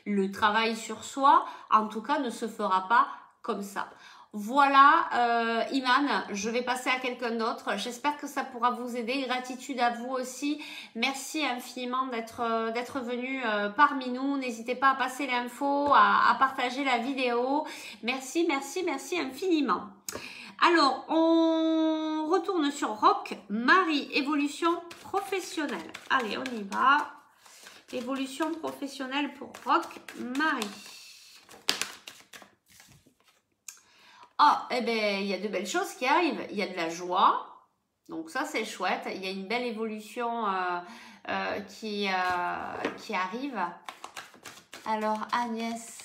Le travail sur soi, en tout cas, ne se fera pas comme ça. Voilà, Iman, je vais passer à quelqu'un d'autre. J'espère que ça pourra vous aider. Gratitude à vous aussi. Merci infiniment d'être venu parmi nous. N'hésitez pas à passer l'info, à partager la vidéo. Merci, merci, merci infiniment. Alors, on retourne sur Rock Marie, évolution professionnelle. Allez, on y va. Évolution professionnelle pour Rock Marie. Oh, eh bien, il y a de belles choses qui arrivent. Il y a de la joie. Donc ça, c'est chouette. Il y a une belle évolution qui arrive. Alors, Agnès.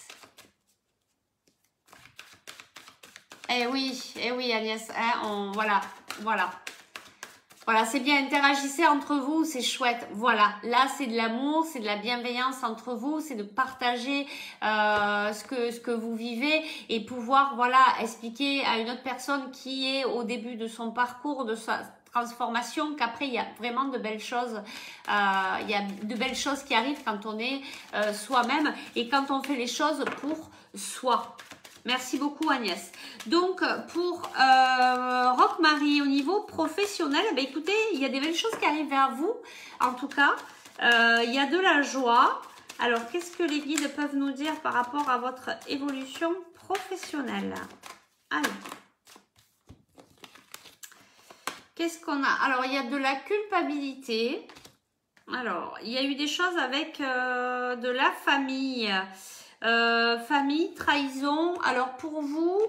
Eh oui, Agnès. Hein, voilà, voilà. Voilà, c'est bien, interagissez entre vous, c'est chouette. Voilà, là, c'est de l'amour, c'est de la bienveillance entre vous, c'est de partager ce que vous vivez et pouvoir, voilà, expliquer à une autre personne qui est au début de son parcours, de sa transformation, qu'après, il y a vraiment de belles choses. Il y a de belles choses qui arrivent quand on est soi-même et quand on fait les choses pour soi. Merci beaucoup Agnès. Donc pour Rock-Marie au niveau professionnel, ben, écoutez, il y a des belles choses qui arrivent vers vous. En tout cas, il y a de la joie. Alors, qu'est-ce que les guides peuvent nous dire par rapport à votre évolution professionnelle? Allez. Qu'est-ce qu'on a? Alors, il y a de la culpabilité. Alors, il y a eu des choses avec de la famille. Famille, trahison. Alors pour vous,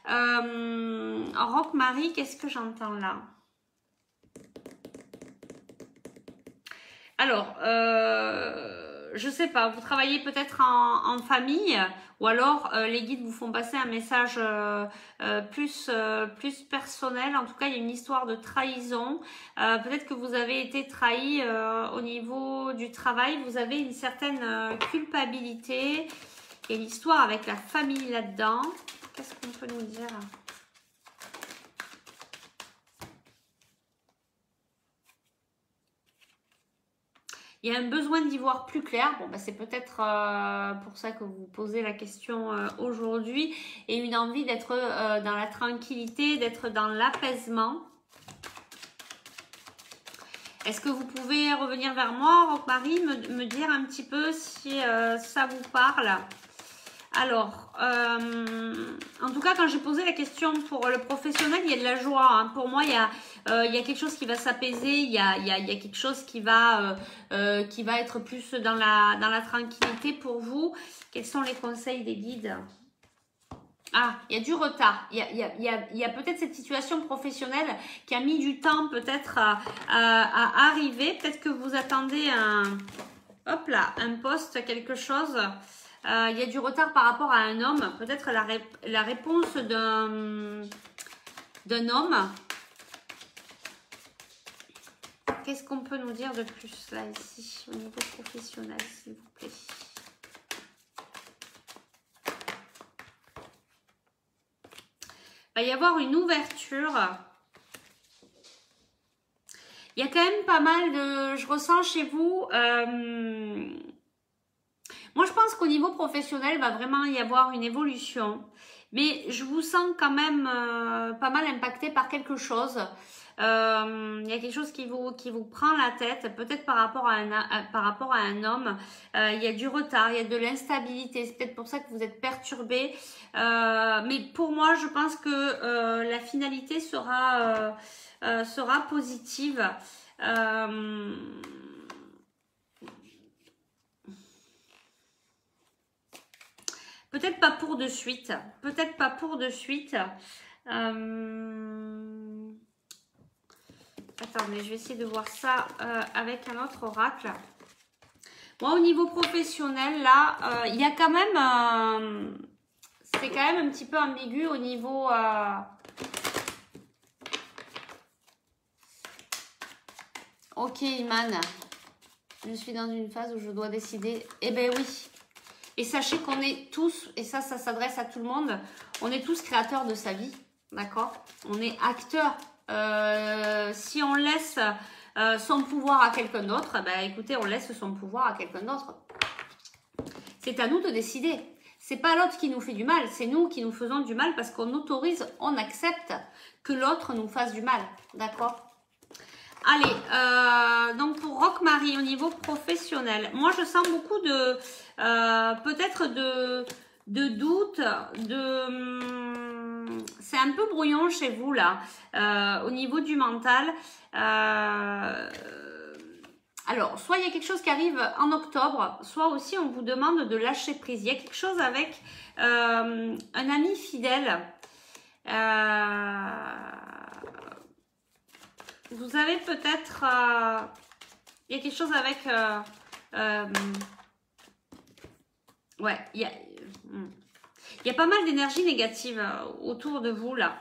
Rock-Marie, qu'est-ce que j'entends là? Alors, je sais pas, vous travaillez peut-être en famille ou alors les guides vous font passer un message plus personnel. En tout cas, il y a une histoire de trahison. Peut-être que vous avez été trahi au niveau du travail. Vous avez une certaine culpabilité. Il y a une histoire avec la famille là-dedans. Qu'est-ce qu'on peut nous dire? Il y a un besoin d'y voir plus clair. Bon, bah, c'est peut-être pour ça que vous posez la question aujourd'hui. Et une envie d'être dans la tranquillité, d'être dans l'apaisement. Est-ce que vous pouvez revenir vers moi, Rock-Marie, me dire un petit peu si ça vous parle? Alors, en tout cas, quand j'ai posé la question pour le professionnel, il y a de la joie. Hein. Pour moi, il y a quelque chose qui va s'apaiser, il y a quelque chose qui va être plus dans la tranquillité pour vous. Quels sont les conseils des guides? Ah, il y a du retard. Il y a peut-être cette situation professionnelle qui a mis du temps peut-être à arriver. Peut-être que vous attendez un poste, quelque chose. Il y a du retard par rapport à un homme. Peut-être la réponse d'un homme. Qu'est-ce qu'on peut nous dire de plus là, ici, au niveau professionnel, s'il vous plaît? Il va y avoir une ouverture. Il y a quand même pas mal de... Je ressens chez vous... Moi, je pense qu'au niveau professionnel, il va vraiment y avoir une évolution. Mais je vous sens quand même pas mal impacté par quelque chose. Il y a quelque chose qui vous prend la tête, peut-être par rapport à un homme. Il y a du retard, il y a de l'instabilité. C'est peut-être pour ça que vous êtes perturbé. Mais pour moi, je pense que la finalité sera positive. Peut-être pas pour de suite. Peut-être pas pour de suite. Attendez, je vais essayer de voir ça avec un autre oracle. Moi, au niveau professionnel, là, il y a quand même... c'est quand même un petit peu ambigu au niveau... Ok, Iman. Je suis dans une phase où je dois décider. Eh ben oui. Et sachez qu'on est tous, et ça s'adresse à tout le monde, on est tous créateurs de sa vie, d'accord? On est acteurs. Si on laisse son pouvoir à quelqu'un d'autre, ben écoutez, on laisse son pouvoir à quelqu'un d'autre. C'est à nous de décider. C'est pas l'autre qui nous fait du mal, c'est nous qui nous faisons du mal parce qu'on autorise, on accepte que l'autre nous fasse du mal, d'accord? Allez, donc pour Rock-Marie au niveau professionnel, moi je sens beaucoup de peut-être de doute, c'est un peu brouillon chez vous là, au niveau du mental. Alors, soit il y a quelque chose qui arrive en octobre, soit aussi on vous demande de lâcher prise. Il y a quelque chose avec un ami fidèle. Vous avez peut-être... il y a quelque chose avec... Ouais, il y a pas mal d'énergie négative autour de vous, là.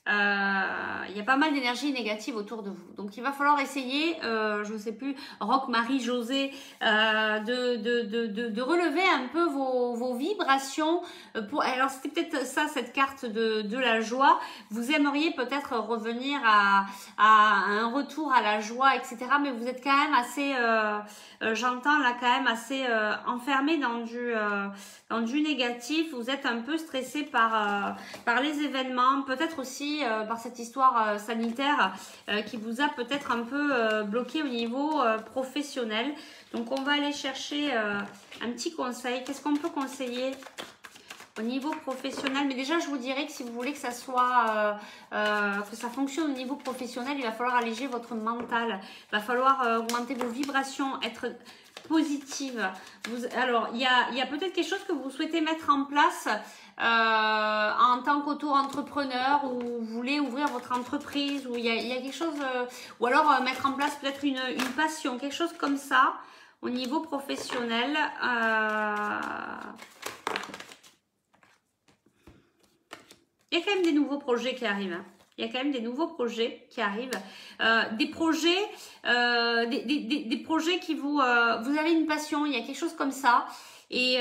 Il y a pas mal d'énergie négative autour de vous. Donc, il va falloir essayer, je ne sais plus, Rock, Marie, José, de relever un peu vos vibrations. Alors, c'était peut-être ça, cette carte de la joie. Vous aimeriez peut-être revenir à un retour à la joie, etc. Mais vous êtes quand même assez, j'entends là, quand même assez enfermé dans du négatif. Vous êtes un peu stressé par les événements, peut-être aussi par cette histoire sanitaire qui vous a peut-être un peu bloqué au niveau professionnel. Donc on va aller chercher un petit conseil. Qu'est-ce qu'on peut conseiller au niveau professionnel? Mais déjà je vous dirais que si vous voulez que ça soit que ça fonctionne au niveau professionnel, il va falloir alléger votre mental, il va falloir augmenter vos vibrations, être positive. Alors il y a peut-être quelque chose que vous souhaitez mettre en place en tant qu'auto-entrepreneur, ou vous voulez ouvrir votre entreprise, ou il y a quelque chose, ou alors mettre en place peut-être une passion, quelque chose comme ça au niveau professionnel. Il y a quand même des nouveaux projets qui arrivent. Il y a quand même des nouveaux projets qui arrivent. Des projets qui vous avez une passion, il y a quelque chose comme ça. Et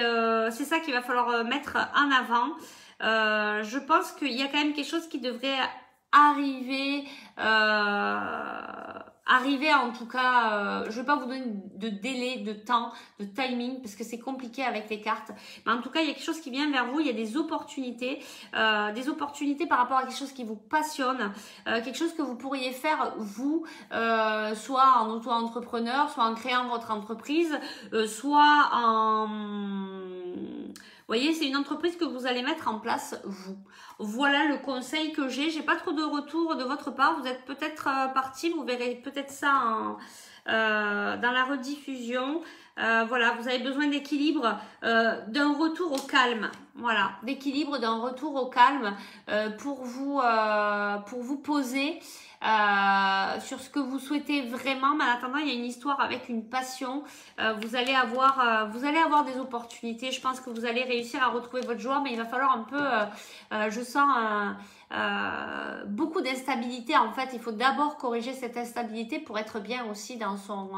c'est ça qu'il va falloir mettre en avant. Je pense qu'il y a quand même quelque chose qui devrait arriver. Arriver en tout cas, je ne vais pas vous donner de délai, de temps, de timing, parce que c'est compliqué avec les cartes. Mais en tout cas, il y a quelque chose qui vient vers vous, il y a des opportunités par rapport à quelque chose qui vous passionne, quelque chose que vous pourriez faire vous, soit en auto-entrepreneur, soit en créant votre entreprise, soit en... Vous voyez, c'est une entreprise que vous allez mettre en place, vous. Voilà le conseil que j'ai. J'ai pas trop de retour de votre part. Vous êtes peut-être parti. Vous verrez peut-être ça dans la rediffusion. Voilà, vous avez besoin d'équilibre, d'un retour au calme. Voilà, d'équilibre, d'un retour au calme pour vous poser sur ce que vous souhaitez vraiment. Mais en attendant, il y a une histoire avec une passion. Vous allez avoir des opportunités. Je pense que vous allez réussir à retrouver votre joie, mais il va falloir un peu, je sens beaucoup d'instabilité. En fait, il faut d'abord corriger cette instabilité pour être bien aussi dans son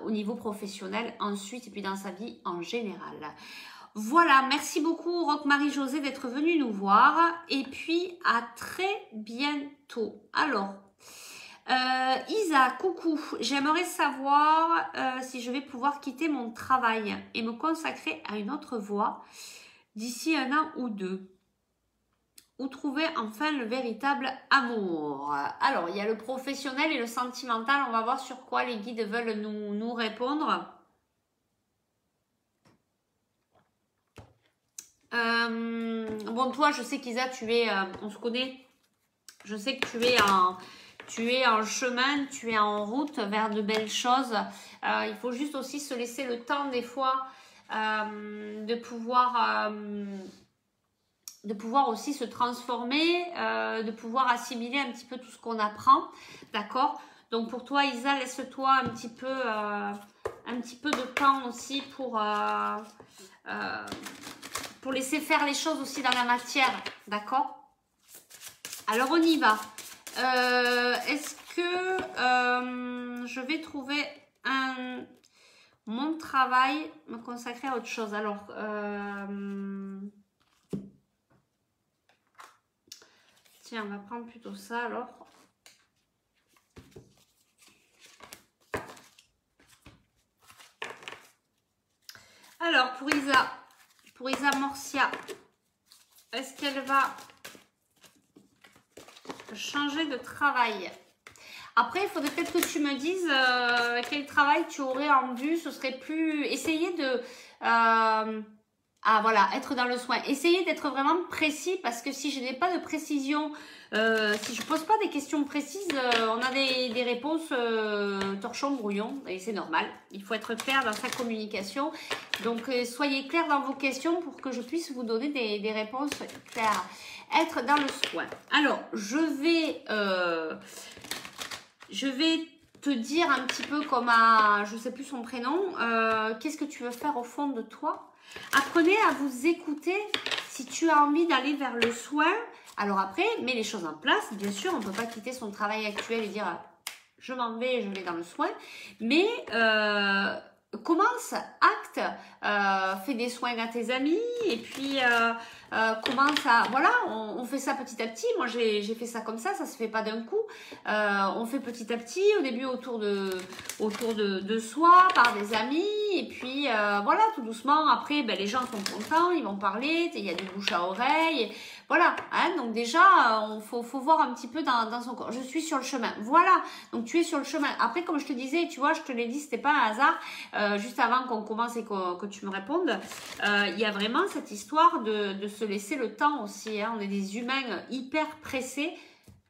au niveau professionnel ensuite, et puis dans sa vie en général. Voilà, merci beaucoup Rock Marie-Josée d'être venue nous voir, et puis à très bientôt. Alors, Isa, coucou, j'aimerais savoir si je vais pouvoir quitter mon travail et me consacrer à une autre voie d'ici 1 an ou 2. Où trouver enfin le véritable amour? Alors, il y a le professionnel et le sentimental. On va voir sur quoi les guides veulent nous répondre. Bon, toi, je sais qu'Isa, tu es... on se connaît. Je sais que tu es en chemin, tu es en route vers de belles choses. Il faut juste aussi se laisser le temps, des fois, de pouvoir aussi se transformer, de pouvoir assimiler un petit peu tout ce qu'on apprend, d'accord? Donc pour toi, Isa, laisse-toi un petit peu de temps aussi pour laisser faire les choses aussi dans la matière, d'accord? Alors on y va. Est-ce que je vais trouver mon travail, me consacrer à autre chose? Alors, tiens, on va prendre plutôt ça alors. Alors, pour Isa Morcia, est-ce qu'elle va changer de travail? Après, il faudrait peut-être que tu me dises quel travail tu aurais en vue. Ce serait plus... Essayer de... voilà, être dans le soin. Essayez d'être vraiment précis, parce que si je n'ai pas de précision, si je pose pas des questions précises, on a des réponses torchon brouillon, et c'est normal. Il faut être clair dans sa communication. Donc, soyez clair dans vos questions pour que je puisse vous donner des réponses claires. Être dans le soin. Alors, je vais te dire un petit peu comme à, je sais plus son prénom, qu'est-ce que tu veux faire au fond de toi. Apprenez à vous écouter si tu as envie d'aller vers le soin. Alors après, mets les choses en place. Bien sûr, on ne peut pas quitter son travail actuel et dire je m'en vais, je vais dans le soin. Mais commence, acte, fais des soins à tes amis et puis commence à... Voilà, on fait ça petit à petit. Moi, j'ai fait ça comme ça se fait pas d'un coup. On fait petit à petit, au début autour de soi, par des amis. Et puis, voilà, tout doucement. Après, ben, les gens sont contents, ils vont parler, il y a du bouche à oreille. Voilà, hein, donc déjà, faut voir un petit peu dans son corps. Je suis sur le chemin. Voilà, donc tu es sur le chemin. Après, comme je te disais, tu vois, je te l'ai dit, c'était pas un hasard. Juste avant qu'on commence et que tu me répondes, il y a vraiment cette histoire de se laisser le temps aussi. Hein. On est des humains hyper pressés.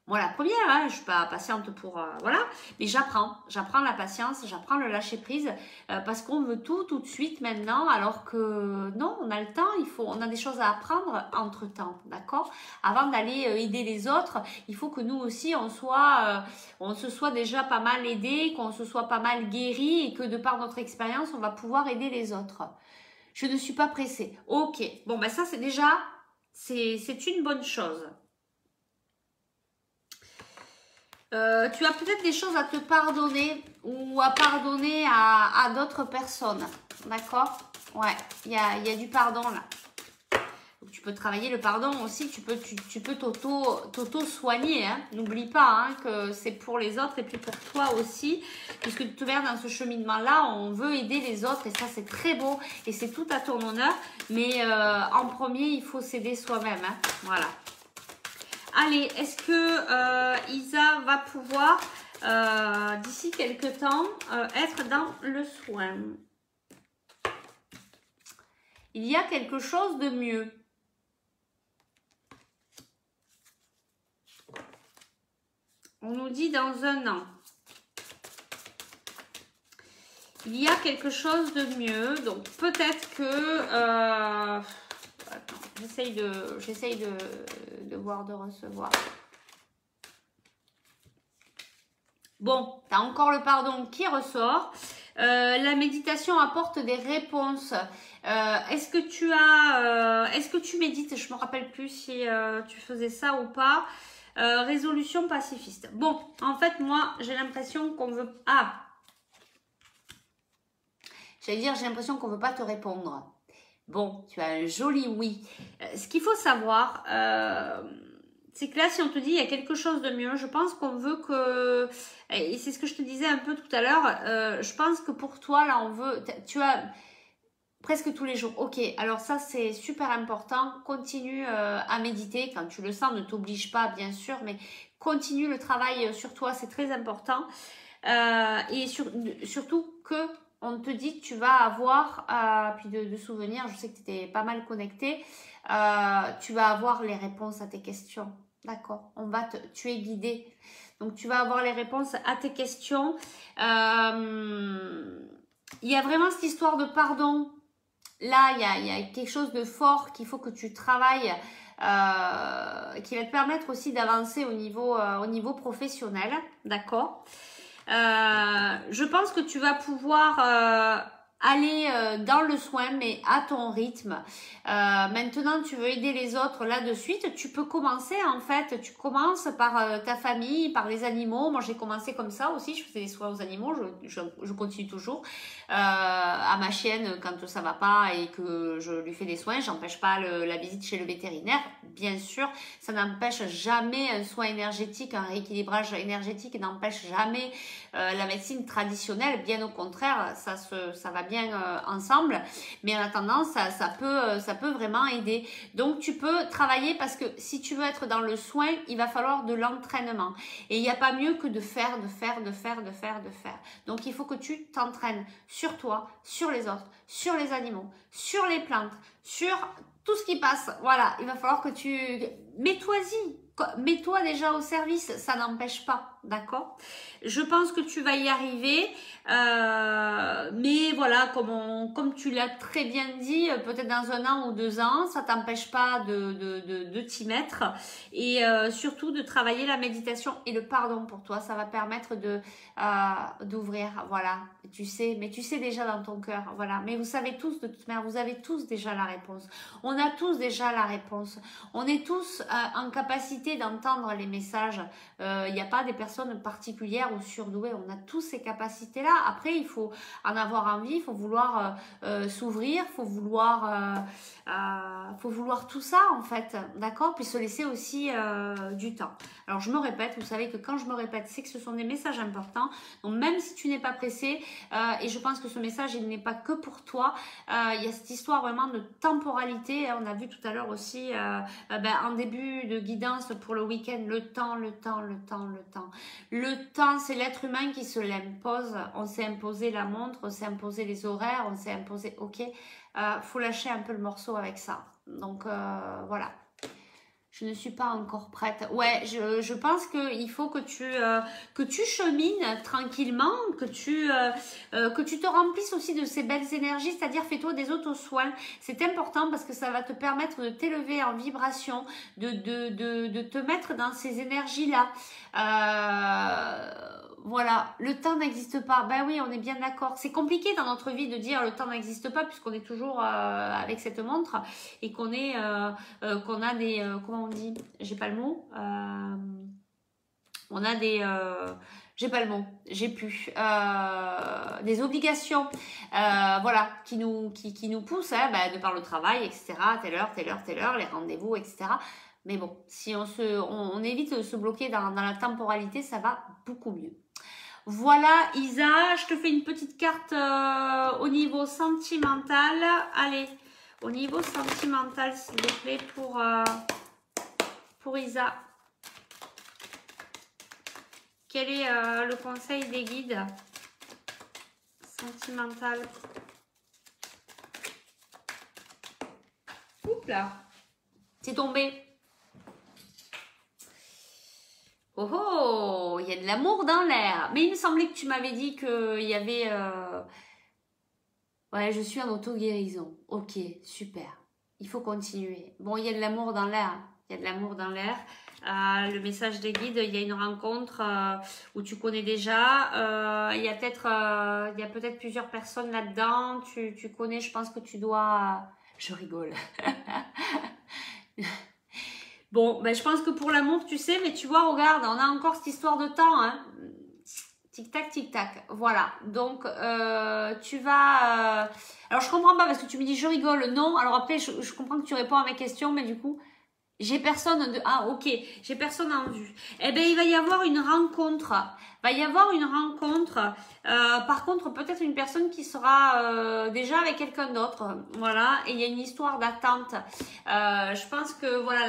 Moi, la première, hein, je suis pas patiente pour... voilà, mais j'apprends la patience, j'apprends le lâcher-prise parce qu'on veut tout de suite maintenant, alors que non, on a le temps, on a des choses à apprendre entre-temps, d'accord? Avant d'aller aider les autres, il faut que nous aussi, on se soit déjà pas mal aidé, qu'on se soit pas mal guéri et que de par notre expérience, on va pouvoir aider les autres. Je ne suis pas pressée. Ok, bon, ben ça, c'est déjà, c'est une bonne chose. Tu as peut-être des choses à te pardonner ou à pardonner à d'autres personnes. D'accord? Ouais, il y a du pardon là. Donc, tu peux travailler le pardon aussi. Tu peux t'auto-soigner. Hein. N'oublie pas hein, que c'est pour les autres et puis pour toi aussi. Puisque tu te verras dans ce cheminement-là, on veut aider les autres et ça, c'est très beau. Et c'est tout à ton honneur. Mais en premier, il faut s'aider soi-même. Hein. Voilà. Allez, est-ce que Isa va pouvoir, d'ici quelques temps, être dans le soin? Il y a quelque chose de mieux. On nous dit dans un an. Il y a quelque chose de mieux. Donc, peut-être que... J'essaye de voir, de recevoir. Bon, tu as encore le pardon qui ressort. La méditation apporte des réponses. Est-ce que tu médites? Je ne me rappelle plus si tu faisais ça ou pas. Résolution pacifiste. Bon, en fait, moi, j'ai l'impression qu'on veut... Ah! J'allais dire, j'ai l'impression qu'on ne veut pas te répondre. Bon, tu as un joli oui. Ce qu'il faut savoir, c'est que là, si on te dit il y a quelque chose de mieux, je pense qu'on veut que... Et c'est ce que je te disais un peu tout à l'heure. Je pense que pour toi, là, on veut... Tu as presque tous les jours. Ok, alors ça, c'est super important. Continue à méditer. Quand tu le sens, ne t'oblige pas, bien sûr, mais continue le travail sur toi. C'est très important. Et surtout que... On te dit que tu vas avoir, puis de souvenirs, je sais que tu étais pas mal connecté, tu vas avoir les réponses à tes questions. D'accord? Tu es guidé. Donc, tu vas avoir les réponses à tes questions. Il y a vraiment cette histoire de pardon. Là, il y a quelque chose de fort qu'il faut que tu travailles, qui va te permettre aussi d'avancer au niveau professionnel. D'accord? Je pense que tu vas pouvoir aller dans le soin, mais à ton rythme. Maintenant, tu veux aider les autres là de suite. Tu peux commencer en fait. Tu commences par ta famille, par les animaux. Moi, j'ai commencé comme ça aussi. Je faisais des soins aux animaux. Je continue toujours. À ma chienne, quand ça va pas et que je lui fais des soins, j'empêche pas la visite chez le vétérinaire. Bien sûr, ça n'empêche jamais un soin énergétique, un rééquilibrage énergétique n'empêche jamais la médecine traditionnelle. Bien au contraire, ça va bien ensemble. Mais en attendant, ça peut vraiment aider. Donc, tu peux travailler parce que si tu veux être dans le soin, il va falloir de l'entraînement. Et il n'y a pas mieux que de faire. Donc, il faut que tu t'entraînes sur toi, sur les autres, sur les animaux, sur les plantes, sur tout ce qui passe. Voilà, il va falloir que tu... Mets-toi-y. Mets-toi déjà au service, ça n'empêche pas. d'accord? Je pense que tu vas y arriver, mais voilà, comme tu l'as très bien dit, peut-être dans 1 an ou 2 ans, ça t'empêche pas de t'y mettre et surtout de travailler la méditation et le pardon pour toi. Ça va permettre d'ouvrir, voilà. Tu sais, mais tu sais déjà dans ton cœur, voilà. Mais vous savez tous de toute manière, vous avez tous déjà la réponse. On a tous déjà la réponse. On est tous en capacité d'entendre les messages. Il n'y a pas des personnes particulières ou surdouées. On a tous ces capacités-là. Après, il faut en avoir envie, il faut vouloir s'ouvrir, faut vouloir tout ça en fait, d'accord? Puis se laisser aussi du temps. Alors je me répète, vous savez que quand je me répète, c'est que ce sont des messages importants. Donc même si tu n'es pas pressé, et je pense que ce message il n'est pas que pour toi, il y a cette histoire vraiment de temporalité. On a vu tout à l'heure aussi en début de guidance pour le week-end, le temps. Le temps, c'est l'être humain qui se l'impose. On s'est imposé la montre, on s'est imposé les horaires, on s'est imposé, ok, faut lâcher un peu le morceau avec ça. Donc voilà. Je ne suis pas encore prête. Ouais, je pense qu'il faut que tu chemines tranquillement, que tu te remplisses aussi de ces belles énergies, c'est-à-dire fais-toi des auto-soins. C'est important parce que ça va te permettre de t'élever en vibration, de te mettre dans ces énergies-là. Voilà, le temps n'existe pas. Ben oui, on est bien d'accord. C'est compliqué dans notre vie de dire le temps n'existe pas puisqu'on est toujours avec cette montre et qu'on a des comment on dit, j'ai pas le mot, on a des j'ai pas le mot, j'ai plus des obligations voilà qui nous poussent de par le travail, etc., telle heure, les rendez-vous, etc. Mais bon, si on évite de se bloquer dans la temporalité, ça va beaucoup mieux. Voilà Isa, je te fais une petite carte au niveau sentimental. Allez, au niveau sentimental, s'il vous plaît, pour Isa. Quel est le conseil des guides sentimental? Oups là, c'est tombé. Oh oh, il y a de l'amour dans l'air. Mais il me semblait que tu m'avais dit qu'il y avait... Ouais, je suis en auto-guérison. Ok, super. Il faut continuer. Bon, il y a de l'amour dans l'air. Il y a de l'amour dans l'air. Le message des guides, il y a une rencontre où tu connais déjà. Il y a peut-être plusieurs personnes là-dedans. Tu connais, je pense que tu dois... Je rigole. Bon, ben je pense que pour l'amour, tu sais, mais tu vois, regarde, on a encore cette histoire de temps, hein. Tic-tac, tic-tac. Voilà. Donc, tu vas... Alors, je comprends pas parce que tu me dis je rigole. Non. Alors après, je comprends que tu réponds à mes questions, mais du coup, j'ai personne de... Ah, ok. J'ai personne en vue. Eh bien, il va y avoir une rencontre. Par contre, peut-être une personne qui sera déjà avec quelqu'un d'autre. Voilà. Et il y a une histoire d'attente. Je pense que voilà,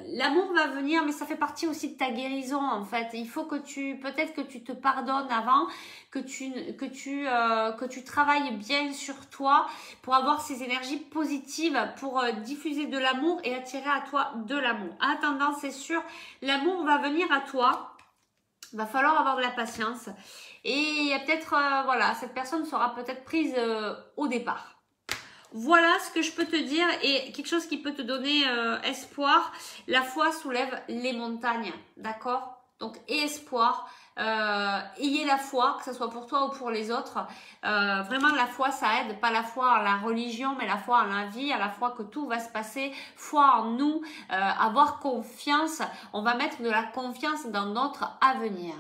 l'amour va venir, mais ça fait partie aussi de ta guérison, en fait. Il faut que peut-être que tu te pardonnes avant, que tu travailles bien sur toi pour avoir ces énergies positives, pour diffuser de l'amour et attirer à toi de l'amour. En attendant, c'est sûr, l'amour va venir à toi. Il va falloir avoir de la patience. Et il y a peut-être, voilà, cette personne sera peut-être prise au départ. Voilà ce que je peux te dire et quelque chose qui peut te donner espoir. La foi soulève les montagnes, d'accord? Donc, et espoir. Ayez la foi, que ce soit pour toi ou pour les autres. Vraiment, la foi, ça aide. Pas la foi en la religion, mais la foi en la vie, à la foi que tout va se passer. Foi en nous, avoir confiance. On va mettre de la confiance dans notre avenir.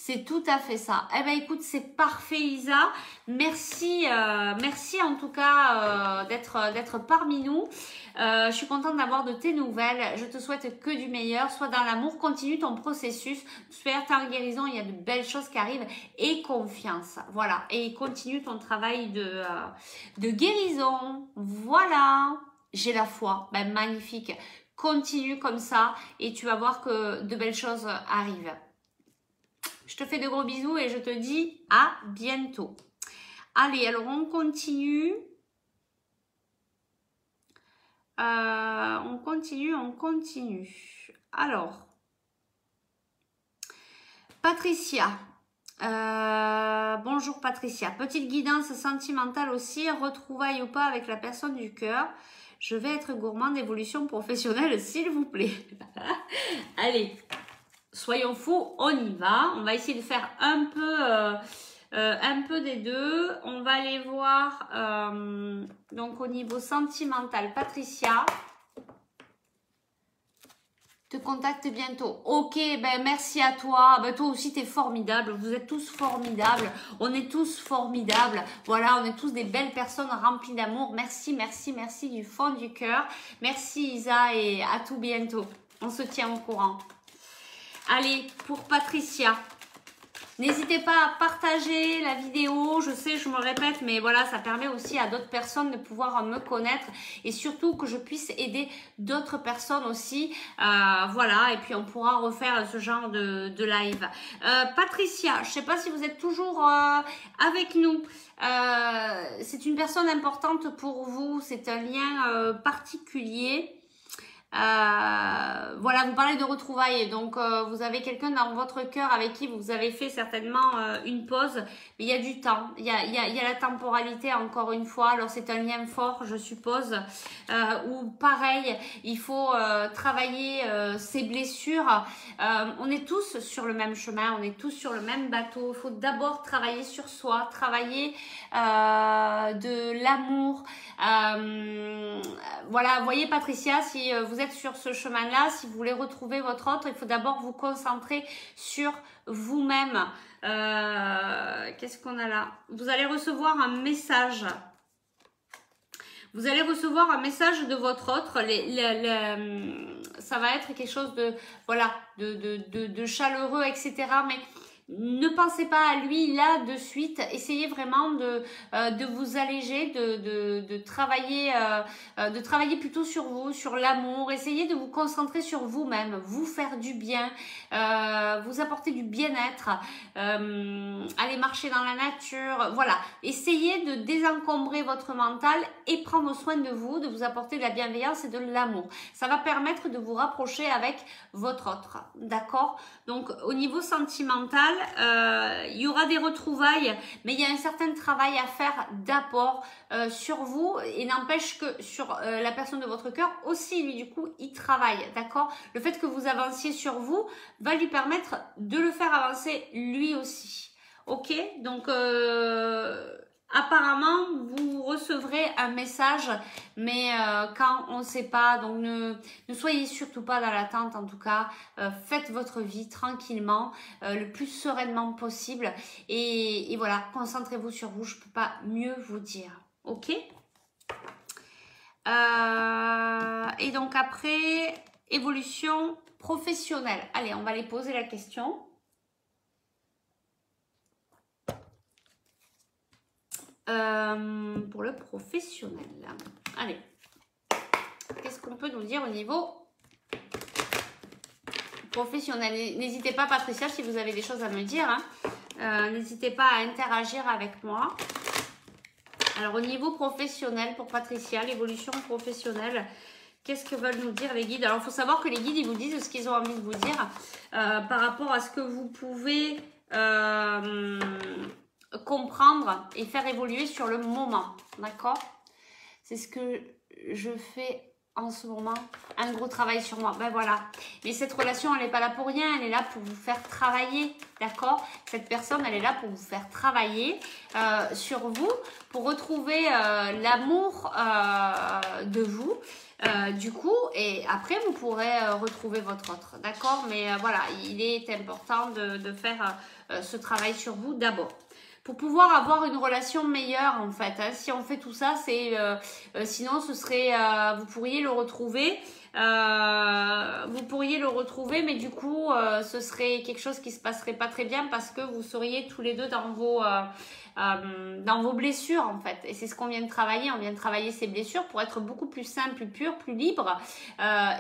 C'est tout à fait ça. Eh ben écoute, c'est parfait Isa. Merci en tout cas d'être parmi nous. Je suis contente d'avoir de tes nouvelles. Je te souhaite que du meilleur. Sois dans l'amour, continue ton processus. Faire ta guérison, il y a de belles choses qui arrivent. Et confiance. Voilà. Et continue ton travail de guérison. Voilà. J'ai la foi. Ben magnifique. Continue comme ça et tu vas voir que de belles choses arrivent. Je te fais de gros bisous et je te dis à bientôt. Allez, alors on continue. On continue. Alors, Patricia. Bonjour Patricia. Petite guidance sentimentale aussi. Retrouvailles ou pas avec la personne du cœur. Je vais être gourmand d'évolution professionnelle, s'il vous plaît. Allez, soyons fous, on y va. On va essayer de faire un peu des deux. On va aller voir donc au niveau sentimental. Patricia te contacte bientôt. Ok, ben merci à toi. Ben toi aussi, tu es formidable. Vous êtes tous formidables. On est tous formidables. Voilà, on est tous des belles personnes remplies d'amour. Merci, merci, merci du fond du cœur. Merci Isa et à tout bientôt. On se tient au courant. Allez, pour Patricia. N'hésitez pas à partager la vidéo, je sais, je me répète, mais voilà, ça permet aussi à d'autres personnes de pouvoir me connaître et surtout que je puisse aider d'autres personnes aussi. Voilà, et puis on pourra refaire ce genre de live. Patricia, je ne sais pas si vous êtes toujours avec nous. C'est une personne importante pour vous, c'est un lien particulier. Voilà, vous parlez de retrouvailles, donc vous avez quelqu'un dans votre cœur avec qui vous avez fait certainement une pause, mais il y a du temps, il y a la temporalité encore une fois, alors c'est un lien fort je suppose, où pareil, il faut travailler ses blessures, on est tous sur le même chemin, on est tous sur le même bateau, il faut d'abord travailler sur soi, travailler de l'amour, voilà, vous voyez Patricia, si vous êtes sur ce chemin-là, si vous voulez retrouver votre autre, il faut d'abord vous concentrer sur vous-même. Qu'est-ce qu'on a là? Vous allez recevoir un message. Vous allez recevoir un message de votre autre. Ça va être quelque chose de, voilà, de chaleureux, etc. Mais ne pensez pas à lui là de suite, essayez vraiment de vous alléger, de travailler plutôt sur vous, sur l'amour, essayez de vous concentrer sur vous-même, vous faire du bien, vous apporter du bien-être, aller marcher dans la nature, voilà, essayez de désencombrer votre mental et prendre soin de vous apporter de la bienveillance et de l'amour. Ça va permettre de vous rapprocher avec votre autre, d'accord? Donc au niveau sentimental, il y aura des retrouvailles, mais il y a un certain travail à faire d'apport sur vous et n'empêche que sur la personne de votre cœur aussi, lui du coup, il travaille, d'accord? Le fait que vous avanciez sur vous va lui permettre de le faire avancer lui aussi, ok? Donc apparemment, vous recevrez un message, mais quand on ne sait pas, donc ne soyez surtout pas dans l'attente en tout cas. Faites votre vie tranquillement, le plus sereinement possible. Et voilà, concentrez-vous sur vous, je ne peux pas mieux vous dire. Ok? Et donc après, évolution professionnelle. Allez, on va les poser la question. Pour le professionnel. Allez, qu'est-ce qu'on peut nous dire au niveau professionnel? N'hésitez pas Patricia si vous avez des choses à me dire, hein. N'hésitez pas à interagir avec moi. Alors au niveau professionnel pour Patricia, l'évolution professionnelle, qu'est-ce que veulent nous dire les guides? Alors il faut savoir que les guides ils vous disent ce qu'ils ont envie de vous dire par rapport à ce que vous pouvez comprendre et faire évoluer sur le moment, d'accord? C'est ce que je fais en ce moment, un gros travail sur moi, ben voilà. Mais cette relation, elle n'est pas là pour rien, elle est là pour vous faire travailler, d'accord? Cette personne, elle est là pour vous faire travailler sur vous, pour retrouver l'amour de vous, du coup, et après, vous pourrez retrouver votre autre, d'accord? Mais voilà, il est important de faire ce travail sur vous d'abord. Pour pouvoir avoir une relation meilleure en fait, hein. Si on fait tout ça, c'est sinon ce serait vous pourriez le retrouver mais du coup ce serait quelque chose qui se passerait pas très bien parce que vous seriez tous les deux dans vos blessures en fait, et c'est ce qu'on vient de travailler. On vient de travailler ces blessures pour être beaucoup plus sain, plus pur, plus libre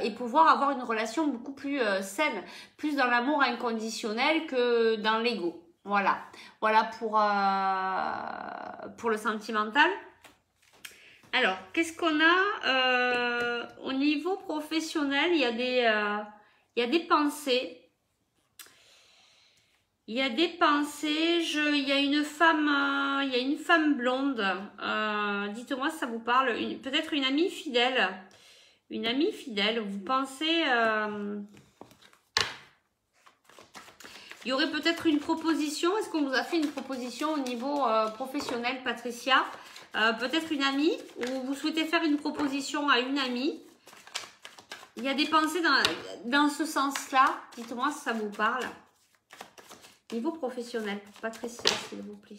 et pouvoir avoir une relation beaucoup plus saine, plus dans l'amour inconditionnel que dans l'ego. Voilà pour le sentimental. Alors, qu'est-ce qu'on a au niveau professionnel? Il y a des pensées. Il y a des pensées, il y a une femme blonde. Dites-moi si ça vous parle. Peut-être une amie fidèle. Une amie fidèle. Vous pensez... il y aurait peut-être une proposition. Est-ce qu'on vous a fait une proposition au niveau professionnel, Patricia? Peut-être une amie, ou vous souhaitez faire une proposition à une amie. Il y a des pensées dans ce sens-là. Dites-moi si ça vous parle. Niveau professionnel, pour Patricia, s'il vous plaît.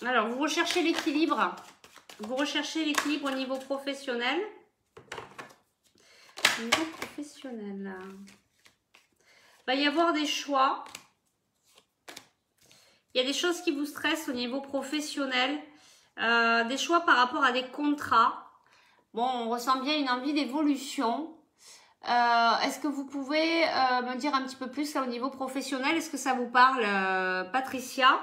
Alors, vous recherchez l'équilibre. Vous recherchez l'équilibre au niveau professionnel. Au niveau professionnel. Il va y avoir des choix. Il y a des choses qui vous stressent au niveau professionnel. Des choix par rapport à des contrats. Bon, on ressent bien une envie d'évolution. Est-ce que vous pouvez me dire un petit peu plus là au niveau professionnel? Est-ce que ça vous parle, Patricia?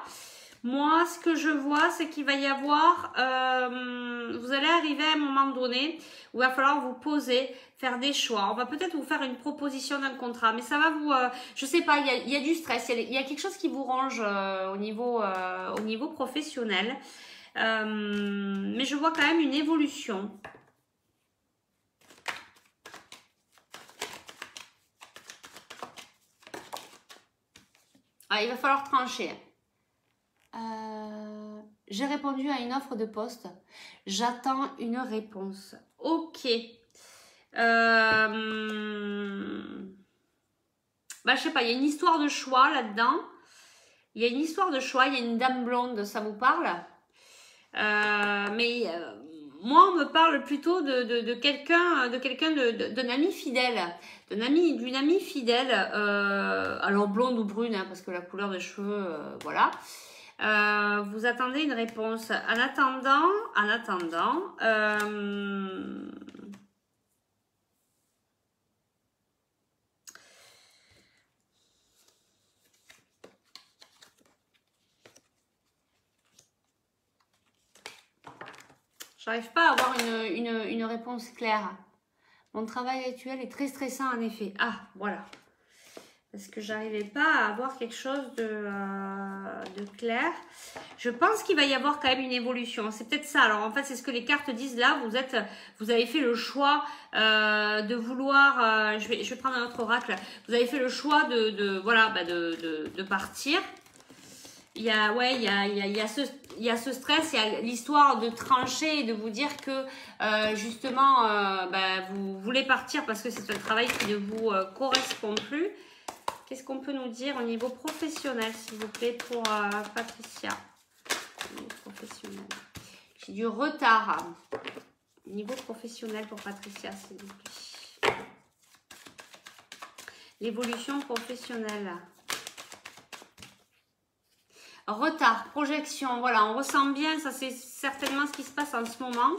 Moi, ce que je vois, c'est qu'il va y avoir... vous allez arriver à un moment donné où il va falloir vous poser, faire des choix. On va peut-être vous faire une proposition d'un contrat, mais ça va vous... je sais pas, il y a du stress, il y a quelque chose qui vous range au niveau professionnel. Mais je vois quand même une évolution. Ah, il va falloir trancher. J'ai répondu à une offre de poste. J'attends une réponse. Ok. Bah, je sais pas, il y a une histoire de choix là-dedans. Il y a une histoire de choix, il y a une dame blonde, ça vous parle? Moi, on me parle plutôt de quelqu'un, d'un ami fidèle, d'une amie fidèle, alors blonde ou brune, hein, parce que la couleur des cheveux, voilà. Vous attendez une réponse. En attendant, j'arrive pas à avoir une réponse claire. Mon travail actuel est très stressant en effet. Ah, voilà. Parce que j'arrivais pas à avoir quelque chose de clair. Je pense qu'il va y avoir quand même une évolution. C'est peut-être ça. Alors en fait, c'est ce que les cartes disent là. Vous avez fait le choix de vouloir... je vais prendre un autre oracle. Vous avez fait le choix de partir. Il y a ce stress, il y a l'histoire de trancher et de vous dire que justement vous voulez partir parce que c'est un travail qui ne vous correspond plus. Qu'est-ce qu'on peut nous dire au niveau professionnel, s'il vous plaît, pour Patricia? Au niveau professionnel. J'ai du retard. Au niveau professionnel pour Patricia, s'il vous plaît. L'évolution professionnelle. Retard, projection, voilà, on ressent bien, ça c'est certainement ce qui se passe en ce moment.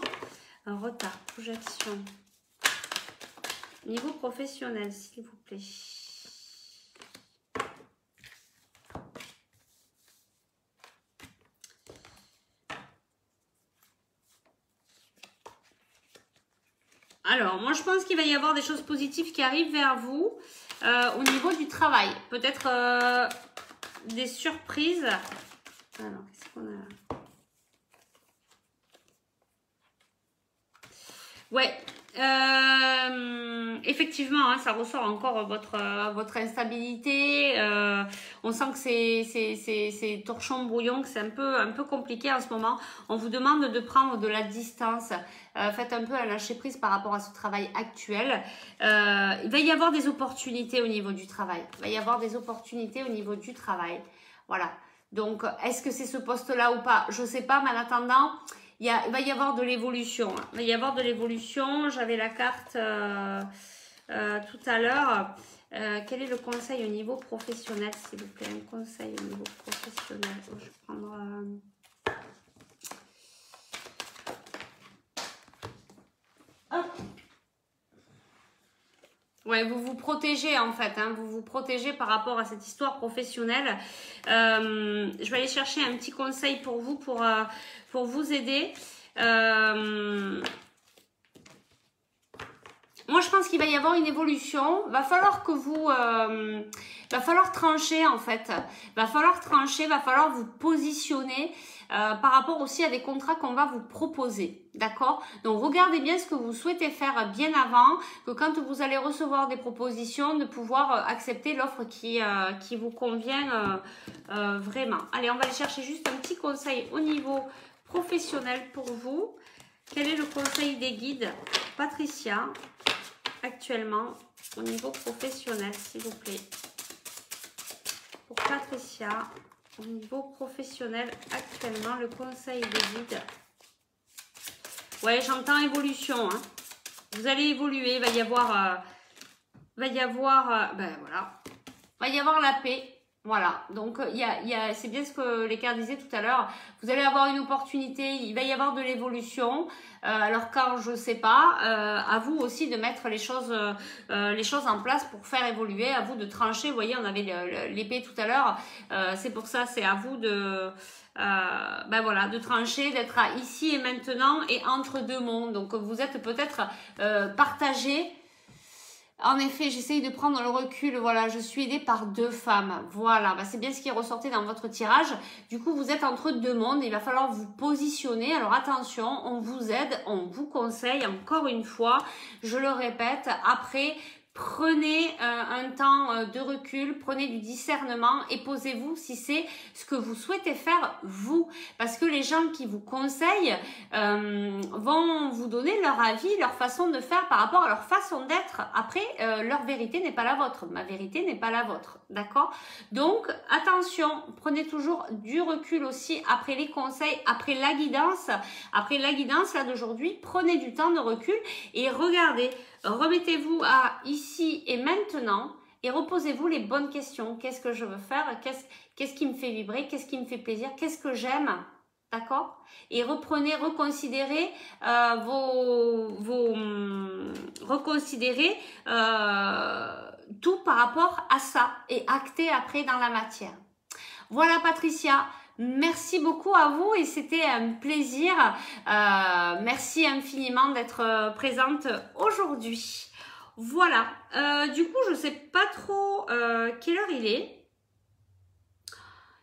Retard, projection. Niveau professionnel, s'il vous plaît. Alors, moi je pense qu'il va y avoir des choses positives qui arrivent vers vous au niveau du travail. Peut-être des surprises. Alors, qu'est-ce qu'on a là? Ouais, effectivement, hein, ça ressort encore votre instabilité. On sent que c'est torchon brouillon, que c'est un peu compliqué en ce moment. On vous demande de prendre de la distance. Faites un peu un lâcher prise par rapport à ce travail actuel. Il va y avoir des opportunités au niveau du travail. Voilà. Donc, est-ce que c'est ce poste-là ou pas? Je ne sais pas, mais en attendant... Il va y avoir de l'évolution. J'avais la carte tout à l'heure. Quel est le conseil au niveau professionnel, s'il vous plaît? Un conseil au niveau professionnel. Je vais prendre... Hop. Ouais, vous vous protégez en fait, hein, vous vous protégez par rapport à cette histoire professionnelle. Je vais aller chercher un petit conseil pour vous, pour vous aider. Moi, je pense qu'il va y avoir une évolution. Va falloir que vous... va falloir trancher, en fait. Va falloir trancher, va falloir vous positionner par rapport aussi à des contrats qu'on va vous proposer. D'accord? Donc, regardez bien ce que vous souhaitez faire bien avant, que quand vous allez recevoir des propositions, de pouvoir accepter l'offre qui vous convient vraiment. Allez, on va aller chercher juste un petit conseil au niveau professionnel pour vous. Quel est le conseil des guides, Patricia, actuellement au niveau professionnel, s'il vous plaît? Pour Patricia, au niveau professionnel, actuellement, le conseil des guides. Ouais, j'entends évolution. Hein. Vous allez évoluer, il va y avoir, ben voilà, va y avoir la paix. Voilà, donc c'est bien ce que les cartes disaient tout à l'heure. Vous allez avoir une opportunité, il va y avoir de l'évolution. Alors quand je sais pas, à vous aussi de mettre les choses en place pour faire évoluer. À vous de trancher. Vous voyez, on avait l'épée tout à l'heure. C'est pour ça, c'est à vous de ben voilà, de trancher, d'être ici et maintenant et entre deux mondes. Donc vous êtes peut-être partagé. En effet, j'essaye de prendre le recul. Voilà, je suis aidée par deux femmes. Voilà, bah c'est bien ce qui est ressorti dans votre tirage. Du coup, vous êtes entre deux mondes. Il va falloir vous positionner. Alors attention, on vous aide, on vous conseille. Encore une fois, je le répète, après... Prenez un temps de recul, prenez du discernement et posez-vous si c'est ce que vous souhaitez faire vous. Parce que les gens qui vous conseillent vont vous donner leur avis, leur façon de faire par rapport à leur façon d'être. Après, leur vérité n'est pas la vôtre, ma vérité n'est pas la vôtre. D'accord? Donc, attention, prenez toujours du recul aussi après les conseils, après la guidance. Après la guidance là d'aujourd'hui, prenez du temps de recul et regardez. Remettez-vous à ici et maintenant et reposez-vous les bonnes questions. Qu'est-ce que je veux faire? Qu'est-ce qui me fait vibrer? Qu'est-ce qui me fait plaisir? Qu'est-ce que j'aime? D'accord? Et reconsidérez reconsidérez tout par rapport à ça et actez après dans la matière. Voilà Patricia. Merci beaucoup à vous et c'était un plaisir. Merci infiniment d'être présente aujourd'hui. Voilà. Du coup, je ne sais pas trop quelle heure il est.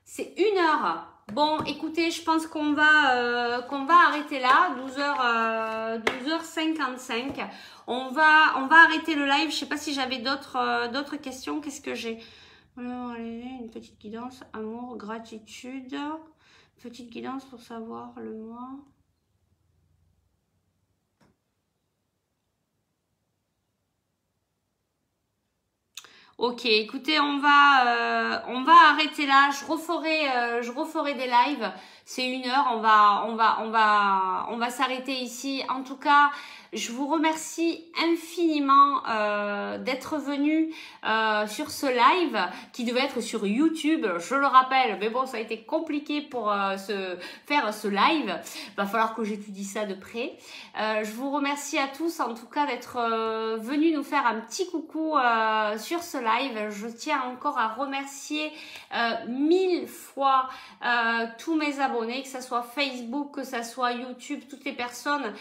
C'est 1h. Bon, écoutez, je pense qu'on va arrêter là. 12h55. On va arrêter le live. Je ne sais pas si j'avais d'autres questions. Qu'est-ce que j'ai ? Une petite guidance, amour, gratitude, petite guidance pour savoir le mois. Ok, écoutez, on va arrêter là. Je referai des lives. C'est 1h. On va s'arrêter ici. En tout cas, je vous remercie infiniment d'être venu sur ce live qui devait être sur YouTube, je le rappelle, mais bon, ça a été compliqué pour faire ce live. Va falloir que j'étudie ça de près. Je vous remercie à tous en tout cas d'être venus nous faire un petit coucou sur ce live. Je tiens encore à remercier 1000 fois tous mes abonnés, que ce soit Facebook, que ce soit YouTube, toutes les personnes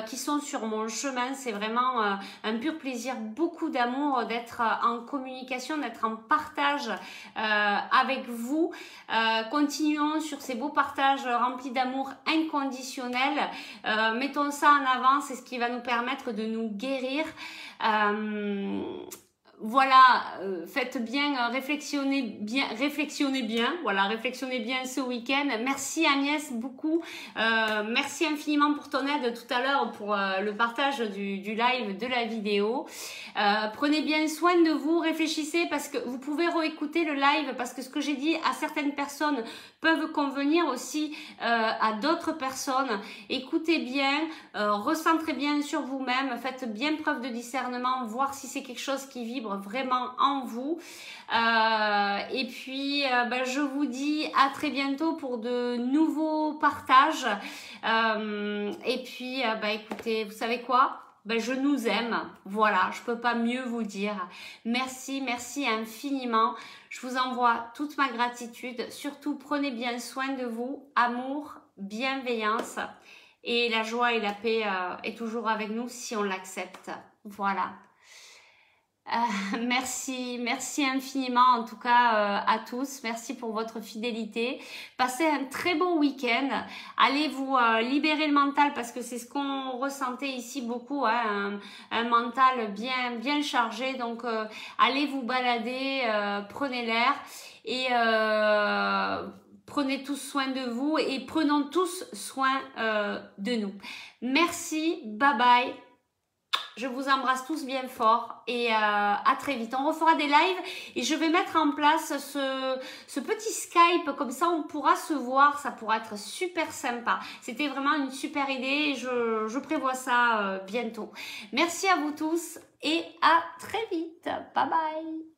qui sont sur mon chemin. C'est vraiment un pur plaisir, beaucoup d'amour d'être en communication, d'être en partage avec vous. Continuons sur ces beaux partages remplis d'amour inconditionnel. Mettons ça en avant, c'est ce qui va nous permettre de nous guérir. Voilà, faites bien, réflexionnez bien, voilà, réflexionnez bien ce week-end. Merci Agnès beaucoup, merci infiniment pour ton aide tout à l'heure pour le partage du live, de la vidéo. Prenez bien soin de vous, réfléchissez parce que vous pouvez réécouter le live parce que ce que j'ai dit à certaines personnes peuvent convenir aussi à d'autres personnes. Écoutez bien, recentrez bien sur vous-même, faites bien preuve de discernement, voir si c'est quelque chose qui vibre vraiment en vous. Et puis, je vous dis à très bientôt pour de nouveaux partages. Et puis, écoutez, vous savez quoi ? Je nous aime. Voilà, je peux pas mieux vous dire. Merci, merci infiniment. Je vous envoie toute ma gratitude. Surtout, prenez bien soin de vous. Amour, bienveillance. Et la joie et la paix est toujours avec nous si on l'accepte. Voilà. Merci infiniment en tout cas à tous. Merci pour votre fidélité. Passez un très bon week-end. Allez vous libérer le mental parce que c'est ce qu'on ressentait ici beaucoup, hein, un mental bien chargé. Donc allez vous balader, prenez l'air et prenez tous soin de vous et prenons tous soin de nous. Merci, bye bye. Je vous embrasse tous bien fort et à très vite. On refera des lives et je vais mettre en place ce petit Skype. Comme ça, on pourra se voir. Ça pourra être super sympa. C'était vraiment une super idée et je prévois ça bientôt. Merci à vous tous et à très vite. Bye bye.